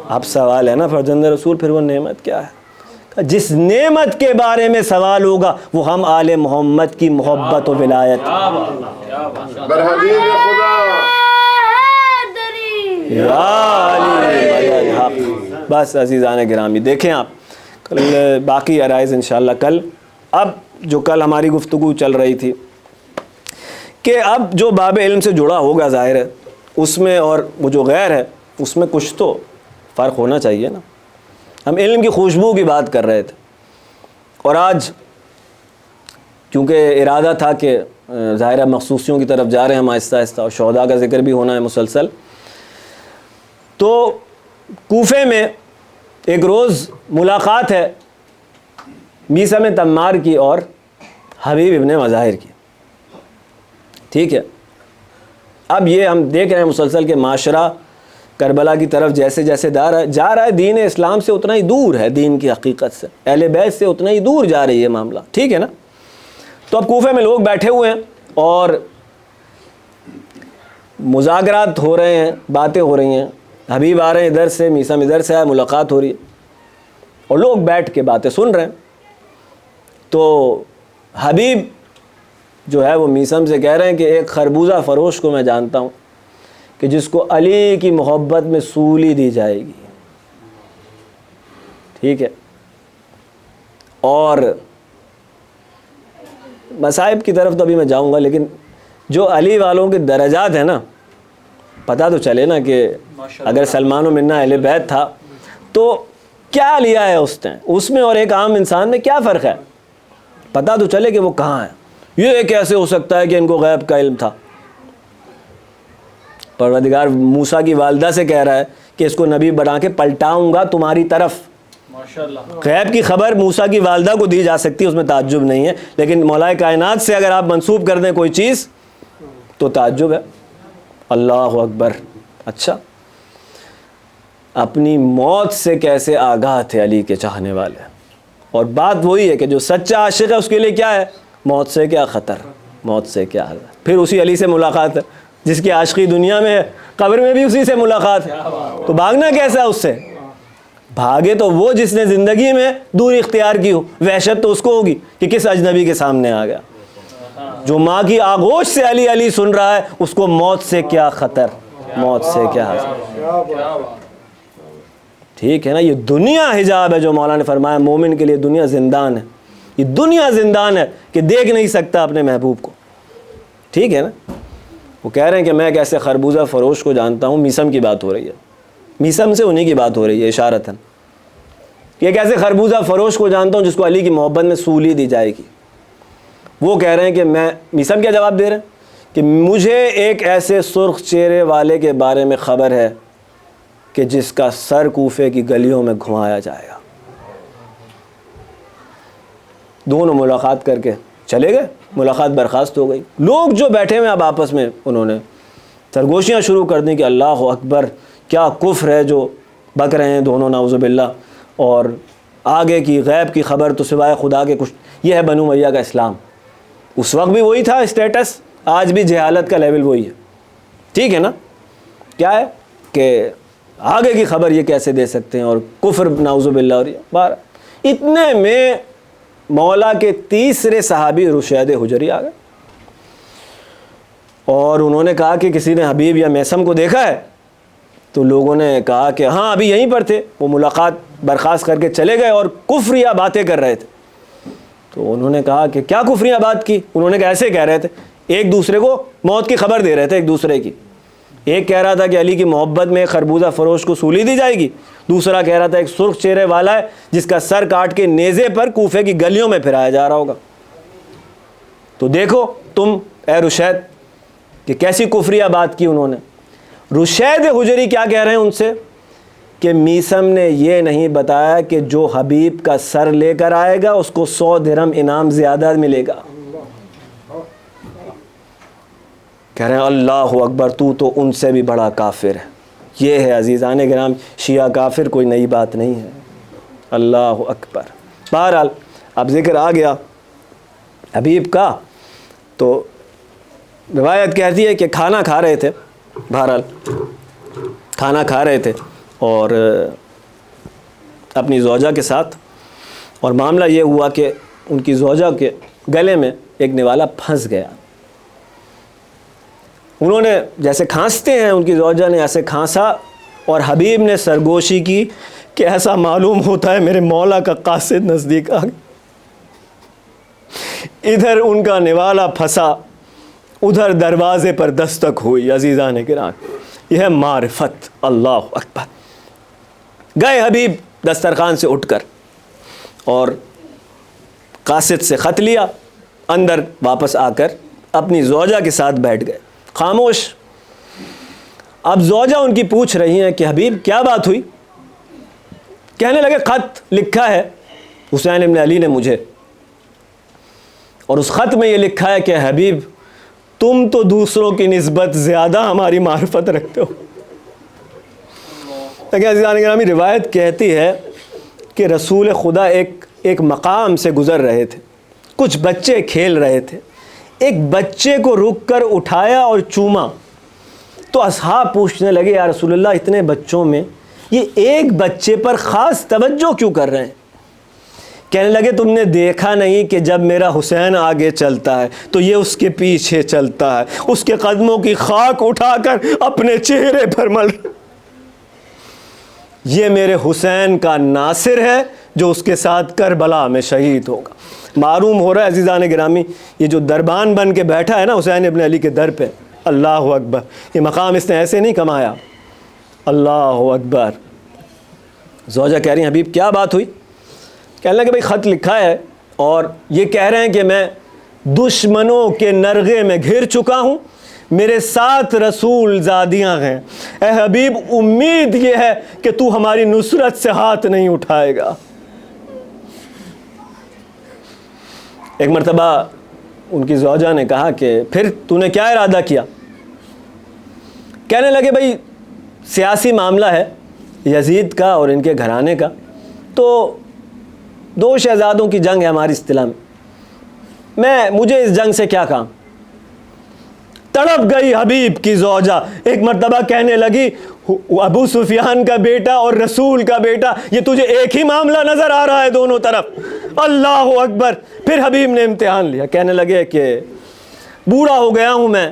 اب سوال ہے نا فرزند رسول، پھر وہ نعمت کیا ہے؟ جس نعمت کے بارے میں سوال ہوگا وہ ہم آل محمد کی محبت و ولایت۔ برحقیق خدا یا علی حق۔ بس عزیزان گرامی دیکھیں آپ، کل باقی عرائض انشاءاللہ کل۔ اب جو کل ہماری گفتگو چل رہی تھی کہ اب جو باب علم سے جڑا ہوگا ظاہر ہے اس میں، اور وہ جو غیر ہے اس میں کچھ تو فرق ہونا چاہیے نا۔ ہم علم کی خوشبو کی بات کر رہے تھے، اور آج کیونکہ ارادہ تھا کہ ظاہرہ مخصوصیوں کی طرف جا رہے ہیں ہم آہستہ آہستہ، اور شہداء کا ذکر بھی ہونا ہے مسلسل، تو کوفے میں ایک روز ملاقات ہے میثم تمار کی اور حبیب ابن مظاہر کی، ٹھیک ہے۔ اب یہ ہم دیکھ رہے ہیں مسلسل کہ معاشرہ کربلا کی طرف جیسے جیسے جا رہا ہے، دین اسلام سے اتنا ہی دور ہے، دین کی حقیقت سے، اہل بیت سے اتنا ہی دور جا رہی ہے معاملہ، ٹھیک ہے نا۔ تو اب کوفے میں لوگ بیٹھے ہوئے ہیں اور مذاکرات ہو رہے ہیں، باتیں ہو رہی ہیں، حبیب آ رہے ہیں ادھر سے، میثم ادھر سے آئے، ملاقات ہو رہی ہے اور لوگ بیٹھ کے باتیں سن رہے ہیں۔ تو حبیب جو ہے وہ میثم سے کہہ رہے ہیں کہ ایک خربوزہ فروش کو میں جانتا ہوں کہ جس کو علی کی محبت میں سولی دی جائے گی، ٹھیک ہے۔ اور مصائب کی طرف تو ابھی میں جاؤں گا، لیکن جو علی والوں کے درجات ہیں نا، پتہ تو چلے نا کہ اگر سلمان و منا اہل بیت تھا تو کیا لیا ہے اس میں اور ایک عام انسان میں کیا فرق ہے، پتہ تو چلے کہ وہ کہاں ہے۔ یہ کیسے ہو سکتا ہے کہ ان کو غیب کا علم تھا؟ پروردگار موسیٰ کی والدہ سے کہہ رہا ہے کہ اس کو نبی بنا کے پلٹاؤں گا تمہاری طرف۔ غیب کی خبر موسیٰ کی والدہ کو دی جا سکتی ہے، اس میں تعجب نہیں ہے، لیکن مولا کائنات سے اگر آپ منسوب کر دیں کوئی چیز تو تعجب ہے۔ اللہ اکبر۔ اچھا، اپنی موت سے کیسے آگاہ تھے علی کے چاہنے والے، اور بات وہی ہے کہ جو سچا عاشق ہے اس کے لیے کیا ہے، موت سے کیا خطر، موت سے کیا حل۔ پھر اسی علی سے ملاقات ہے جس کی عاشقی دنیا میں ہے، قبر میں بھی اسی سے ملاقات ہے، تو بھاگنا کیسا ہے اس سے؟ بھاگے تو وہ جس نے زندگی میں دوری اختیار کی ہو، وحشت تو اس کو ہوگی کہ کس اجنبی کے سامنے آ گیا۔ جو ماں کی آغوش سے علی علی سن رہا ہے اس کو موت سے کیا خطر، موت سے کیا حذر، ٹھیک ہے نا۔ یہ دنیا حجاب ہے، جو مولا نے فرمایا مومن کے لیے دنیا زندان ہے، یہ دنیا زندان ہے کہ دیکھ نہیں سکتا اپنے محبوب کو، ٹھیک ہے نا۔ وہ کہہ رہے ہیں کہ میں ایک ایسے خربوزہ فروش کو جانتا ہوں، میثم کی بات ہو رہی ہے، میثم سے انہی کی بات ہو رہی ہے اشارتاً، کہ ایک ایسے خربوزہ فروش کو جانتا ہوں جس کو علی کی محبت میں سولی دی جائے گی۔ وہ کہہ رہے ہیں کہ میں، میثم کیا جواب دے رہے ہیں کہ مجھے ایک ایسے سرخ چہرے والے کے بارے میں خبر ہے کہ جس کا سر کوفے کی گلیوں میں گھمایا جائے گا۔ دونوں ملاقات کر کے چلے گئے، ملاقات برخاست ہو گئی۔ لوگ جو بیٹھے ہوئے اب آپس میں انہوں نے سرگوشیاں شروع کر دیں کہ اللہ اکبر، کیا کفر ہے جو بک رہے ہیں دونوں، نعوذ باللہ، اور آگے کی غیب کی خبر تو سوائے خدا کے کچھ، یہ ہے بنو امیہ کا اسلام۔ اس وقت بھی وہی تھا اسٹیٹس، آج بھی جہالت کا لیول وہی ہے، ٹھیک ہے نا۔ کیا ہے کہ آگے کی خبر یہ کیسے دے سکتے ہیں، اور کفر نعوذ باللہ، اور بار اتنے میں مولا کے تیسرے صحابی رشید حجری آ گئے، اور انہوں نے کہا کہ کسی نے حبیب یا میثم کو دیکھا ہے؟ تو لوگوں نے کہا کہ ہاں ابھی یہیں پر تھے، وہ ملاقات برخاست کر کے چلے گئے اور کفریہ باتیں کر رہے تھے۔ تو انہوں نے کہا کہ کیا کفریہ بات کی؟ انہوں نے کہا ایسے کہہ رہے تھے، ایک دوسرے کو موت کی خبر دے رہے تھے ایک دوسرے کی، ایک کہہ رہا تھا کہ علی کی محبت میں خربوزہ فروش کو سولی دی جائے گی، دوسرا کہہ رہا تھا ایک سرخ چہرے والا ہے جس کا سر کاٹ کے نیزے پر کوفے کی گلیوں میں پھرایا جا رہا ہوگا۔ تو دیکھو تم اے رشید کہ کیسی کفریہ بات کی انہوں نے۔ رشید حجری کیا کہہ رہے ہیں ان سے کہ میثم نے یہ نہیں بتایا کہ جو حبیب کا سر لے کر آئے گا اس کو 100 درہم انعام زیادہ ملے گا۔ کہہ رہے ہیں اللہ اکبر، تو ان سے بھی بڑا کافر ہے۔ یہ ہے عزیزان گرامی، شیعہ کافر کوئی نئی بات نہیں ہے۔ اللہ اکبر۔ بہرحال اب ذکر آ گیا حبیب کا، تو روایت کہتی ہے کہ کھانا کھا رہے تھے، بہرحال کھانا کھا رہے تھے اور اپنی زوجہ کے ساتھ، اور معاملہ یہ ہوا کہ ان کی زوجہ کے گلے میں ایک نوالا پھنس گیا۔ انہوں نے جیسے کھانستے ہیں، ان کی زوجہ نے ایسے کھانسا، اور حبیب نے سرگوشی کی کہ ایسا معلوم ہوتا ہے میرے مولا کا قاصد نزدیک آ گیا۔ ادھر ان کا نوالا پھنسا، ادھر دروازے پر دستک ہوئی۔ عزیزان کرام، یہ ہے معرفت۔ اللہ اکبر۔ گئے حبیب دسترخوان سے اٹھ کر اور قاصد سے خط لیا, اندر واپس آ کر اپنی زوجہ کے ساتھ بیٹھ گئے, خاموش. اب زوجہ ان کی پوچھ رہی ہیں کہ حبیب کیا بات ہوئی؟ کہنے لگے خط لکھا ہے حسین ابن علی نے مجھے, اور اس خط میں یہ لکھا ہے کہ حبیب تم تو دوسروں کی نسبت زیادہ ہماری معرفت رکھتے ہو. لیکن عزیزان گرامی روایت کہتی ہے کہ رسول خدا ایک مقام سے گزر رہے تھے, کچھ بچے کھیل رہے تھے, ایک بچے کو رک کر اٹھایا اور چوما. تو اصحاب پوچھنے لگے یا رسول اللہ اتنے بچوں میں یہ ایک بچے پر خاص توجہ کیوں کر رہے ہیں؟ کہنے لگے تم نے دیکھا نہیں کہ جب میرا حسین آگے چلتا ہے تو یہ اس کے پیچھے چلتا ہے, اس کے قدموں کی خاک اٹھا کر اپنے چہرے پر مل. یہ میرے حسین کا ناصر ہے جو اس کے ساتھ کربلا میں شہید ہوگا. معلوم ہو رہا ہے عزیزان گرامی یہ جو دربان بن کے بیٹھا ہے نا حسین ابن علی کے در پہ, اللہ اکبر, یہ مقام اس نے ایسے نہیں کمایا. اللہ اکبر. زوجہ کہہ رہی ہیں حبیب کیا بات ہوئی؟ کہنے لگے بھائی خط لکھا ہے اور یہ کہہ رہے ہیں کہ میں دشمنوں کے نرغے میں گھر چکا ہوں, میرے 7 رسول زادیاں ہیں. اے حبیب امید یہ ہے کہ تو ہماری نصرت سے ہاتھ نہیں اٹھائے گا. ایک مرتبہ ان کی زوجہ نے کہا کہ پھر تو نے کیا ارادہ کیا؟ کہنے لگے بھائی سیاسی معاملہ ہے یزید کا اور ان کے گھرانے کا, تو 2 شہزادوں کی جنگ ہے ہماری اصطلاح میں, مجھے اس جنگ سے کیا کام. تڑپ گئی حبیب کی زوجہ. ایک مرتبہ کہنے لگی ابو سفیان کا بیٹا اور رسول کا بیٹا, یہ تجھے ایک ہی معاملہ نظر آ رہا ہے دونوں طرف؟ اللہ اکبر. پھر حبیب نے امتحان لیا, کہنے لگے کہ بوڑھا ہو گیا ہوں میں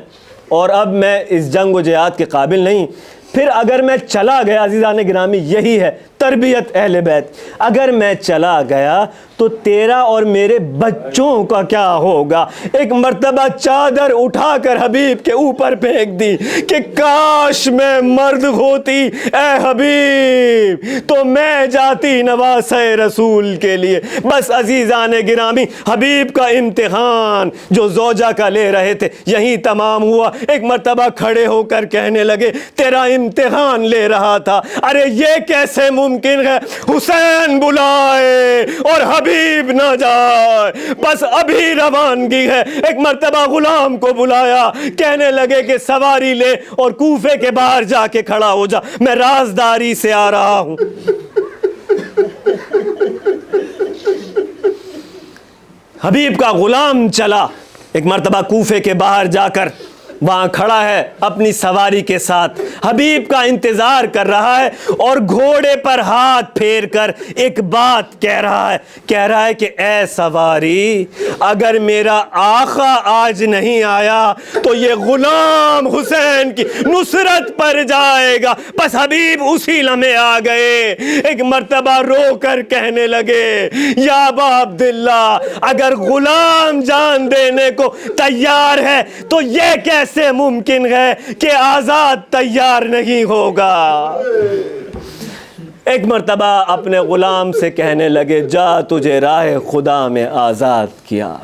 اور اب میں اس جنگ و جہاد کے قابل نہیں. پھر اگر میں چلا گیا, عزیزان گرامی یہی ہے تربیت اہل بیت, اگر میں چلا گیا تو تیرا اور میرے بچوں کا کیا ہوگا؟ ایک مرتبہ چادر اٹھا کر حبیب کے اوپر پھینک دی کہ کاش میں مرد ہوتی اے حبیب تو میں جاتی نواسہ رسول کے لیے. بس عزیزان گرامی حبیب کا امتحان جو زوجہ کا لے رہے تھے یہیں تمام ہوا. ایک مرتبہ کھڑے ہو کر کہنے لگے تیرا امتحان لے رہا تھا, ارے یہ کیسے ممکن ہے حسین بلائے اور حبیب نہ جائے, بس ابھی روانگی ہے. ایک مرتبہ غلام کو بلایا, کہنے لگے کہ سواری لے اور کوفے کے باہر جا کے کھڑا ہو جا, میں رازداری سے آ رہا ہوں. حبیب کا غلام چلا, ایک مرتبہ کوفے کے باہر جا کر وہاں کھڑا ہے اپنی سواری کے ساتھ, حبیب کا انتظار کر رہا ہے اور گھوڑے پر ہاتھ پھیر کر ایک بات کہہ رہا ہے کہ اے سواری اگر میرا آقا آج نہیں آیا تو یہ غلام حسین کی نصرت پر جائے گا. بس حبیب اسی لمحے آ گئے. ایک مرتبہ رو کر کہنے لگے یا ابا عبداللہ اگر غلام جان دینے کو تیار ہے تو یہ کیسے ممکن ہے کہ آزاد تیار نہیں ہوگا؟ ایک مرتبہ اپنے غلام سے کہنے لگے جا تجھے راہ خدا میں آزاد کیا.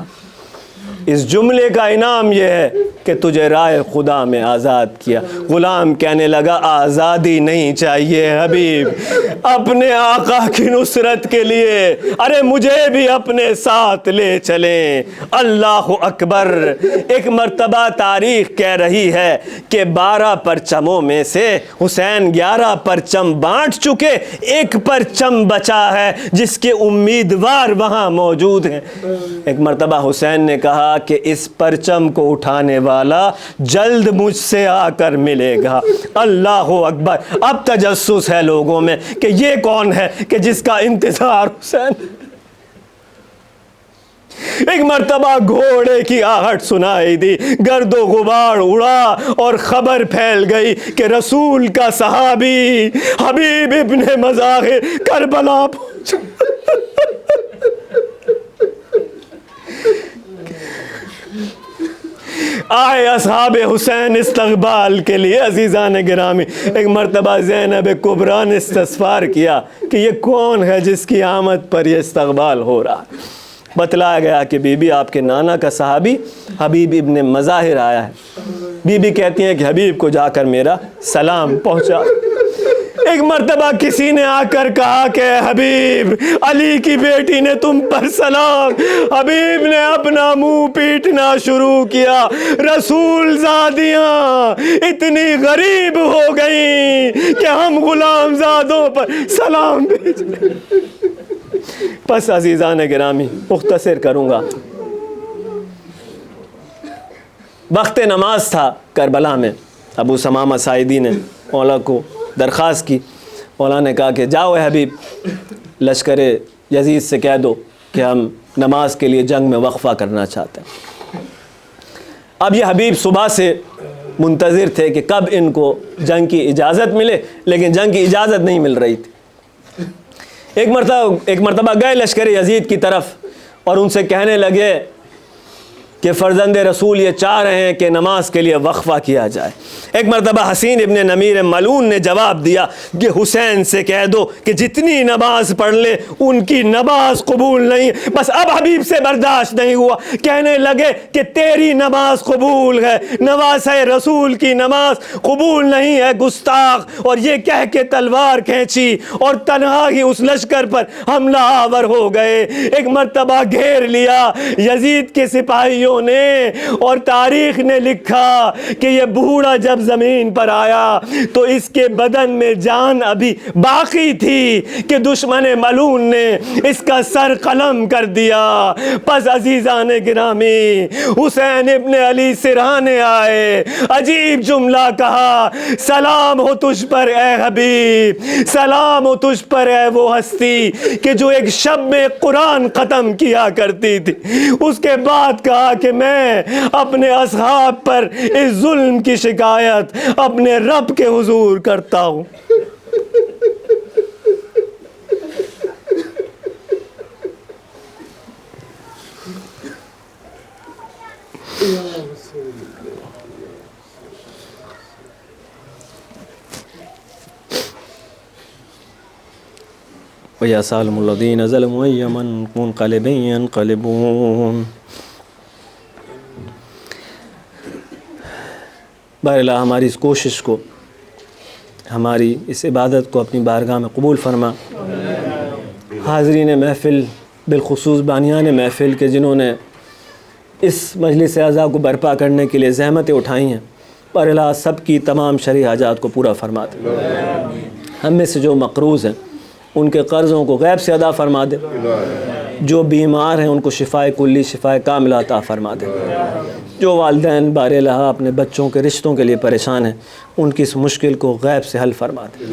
اس جملے کا انعام یہ ہے کہ تجھے راہ خدا میں آزاد کیا. غلام کہنے لگا آزادی نہیں چاہیے حبیب, اپنے آقا کی نصرت کے لیے ارے مجھے بھی اپنے ساتھ لے چلیں. اللہ اکبر. ایک مرتبہ تاریخ کہہ رہی ہے کہ 12 پرچموں میں سے حسین 11 پرچم بانٹ چکے, ایک پرچم بچا ہے جس کے امیدوار وہاں موجود ہیں. ایک مرتبہ حسین نے کہا کہ اس پرچم کو اٹھانے والا جلد مجھ سے آ کر ملے گا. اللہ اکبر. اب تجسس ہے لوگوں میں کہ یہ کون ہے کہ جس کا انتظار حسین. ایک مرتبہ گھوڑے کی آہٹ سنائی دی, گرد و غبار اڑا اور خبر پھیل گئی کہ رسول کا صحابی حبیب ابن مظاہر کربلا پہنچا. آئے اصحاب حسین استقبال کے لیے۔ عزیزان گرامی، ایک مرتبہ زینب کبریٰ نے استفسار کیا کہ یہ کون ہے جس کی آمد پر یہ استقبال ہو رہا ہے؟ بتلایا گیا کہ بی بی آپ کے نانا کا صحابی حبیب ابن مظاہر آیا ہے۔ بی بی کہتی ہیں کہ حبیب کو جا کر میرا سلام پہنچا۔ ایک مرتبہ کسی نے آ کر کہا کہ حبیب، علی کی بیٹی نے تم پر سلام۔ حبیب نے اپنا منہ پیٹنا شروع کیا۔ رسول زادیاں اتنی غریب ہو گئیں کہ ہم غلام زادوں پر سلام بھیج رہے ہیں۔ پس عزیزان گرامی، مختصر کروں گا۔ وقت نماز تھا کربلا میں۔ ابو ثمامہ ساعدی نے مولا کو درخواست کی۔ مولا نے کہا کہ جاؤ اے حبیب، لشکر یزید سے کہہ دو کہ ہم نماز کے لیے جنگ میں وقفہ کرنا چاہتے ہیں۔ اب یہ حبیب صبح سے منتظر تھے کہ کب ان کو جنگ کی اجازت ملے، لیکن جنگ کی اجازت نہیں مل رہی تھی۔ ایک مرتبہ گئے لشکر یزید کی طرف اور ان سے کہنے لگے کہ فرزند رسول یہ چاہ رہے ہیں کہ نماز کے لیے وقفہ کیا جائے۔ ایک مرتبہ حسین ابن نمیر ملعون نے جواب دیا کہ حسین سے کہہ دو کہ جتنی نماز پڑھ لے ان کی نماز قبول نہیں۔ بس اب حبیب سے برداشت نہیں ہوا، کہنے لگے کہ تیری نماز قبول ہے، نواسہ رسول کی نماز قبول نہیں ہے گستاخ۔ اور یہ کہہ کے تلوار کھینچی اور تنہا ہی اس لشکر پر حملہ آور ہو گئے۔ ایک مرتبہ گھیر لیا یزید کے سپاہیوں نے، اور تاریخ نے لکھا کہ یہ بوڑھا جب زمین پر آیا تو اس کے بدن میں جان ابھی باقی تھی کہ دشمن ملعون نے اس کا سر قلم کر دیا۔ پس عزیزان گرامی، حسین ابن علی سرہانے آئے، عجیب جملہ کہا، سلام ہو تجھ پر اے حبیب، سلام ہو تجھ پر اے وہ ہستی کہ جو ایک شب میں قرآن ختم کیا کرتی تھی۔ اس کے بعد کہا کہ میں اپنے اصحاب پر اس ظلم کی شکایت اپنے رب کے حضور کرتا ہوں۔ وَيَا سَالِمُ الَّذِينَ ظَلَمُوا أَيَّ مُنقَلِبٍ يَنقَلِبُونَ۔ بہرحال ہماری اس کوشش کو، ہماری اس عبادت کو اپنی بارگاہ میں قبول فرما۔ حاضرین محفل، بالخصوص بانیان محفل کے جنہوں نے اس مجلس اعزاء کو برپا کرنے کے لیے زحمتیں اٹھائی ہیں، بہرحال سب کی تمام شرعی حاجات کو پورا فرما دے۔ ہم میں سے جو مقروض ہیں ان کے قرضوں کو غیب سے ادا فرما دے، جو بیمار ہیں ان کو شفاء کلی شفاء کاملہ عطا فرما دے، جو والدین بار الہا اپنے بچوں کے رشتوں کے لیے پریشان ہیں ان کی اس مشکل کو غیب سے حل فرما دے،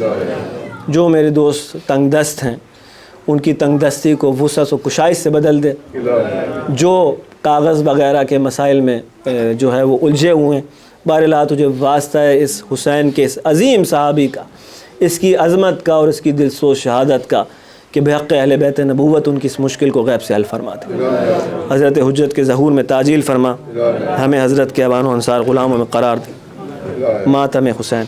جو میرے دوست تنگ دست ہیں ان کی تنگ دستی کو وسعت و کشائش سے بدل دے، جو کاغذ وغیرہ کے مسائل میں جو ہے وہ الجھے ہوئے ہیں، بار الہا تجھے واسطہ ہے اس حسین کے اس عظیم صحابی کا، اس کی عظمت کا اور اس کی دلسوز شہادت کا کہ بحق اہل بیت نبوت ان کی اس مشکل کو غیب سے حل فرما دے۔ حضرت حجت کے ظہور میں تعجیل فرما، ہمیں حضرت کے اوان و انصار غلاموں میں قرار دے۔ ماتم حسین۔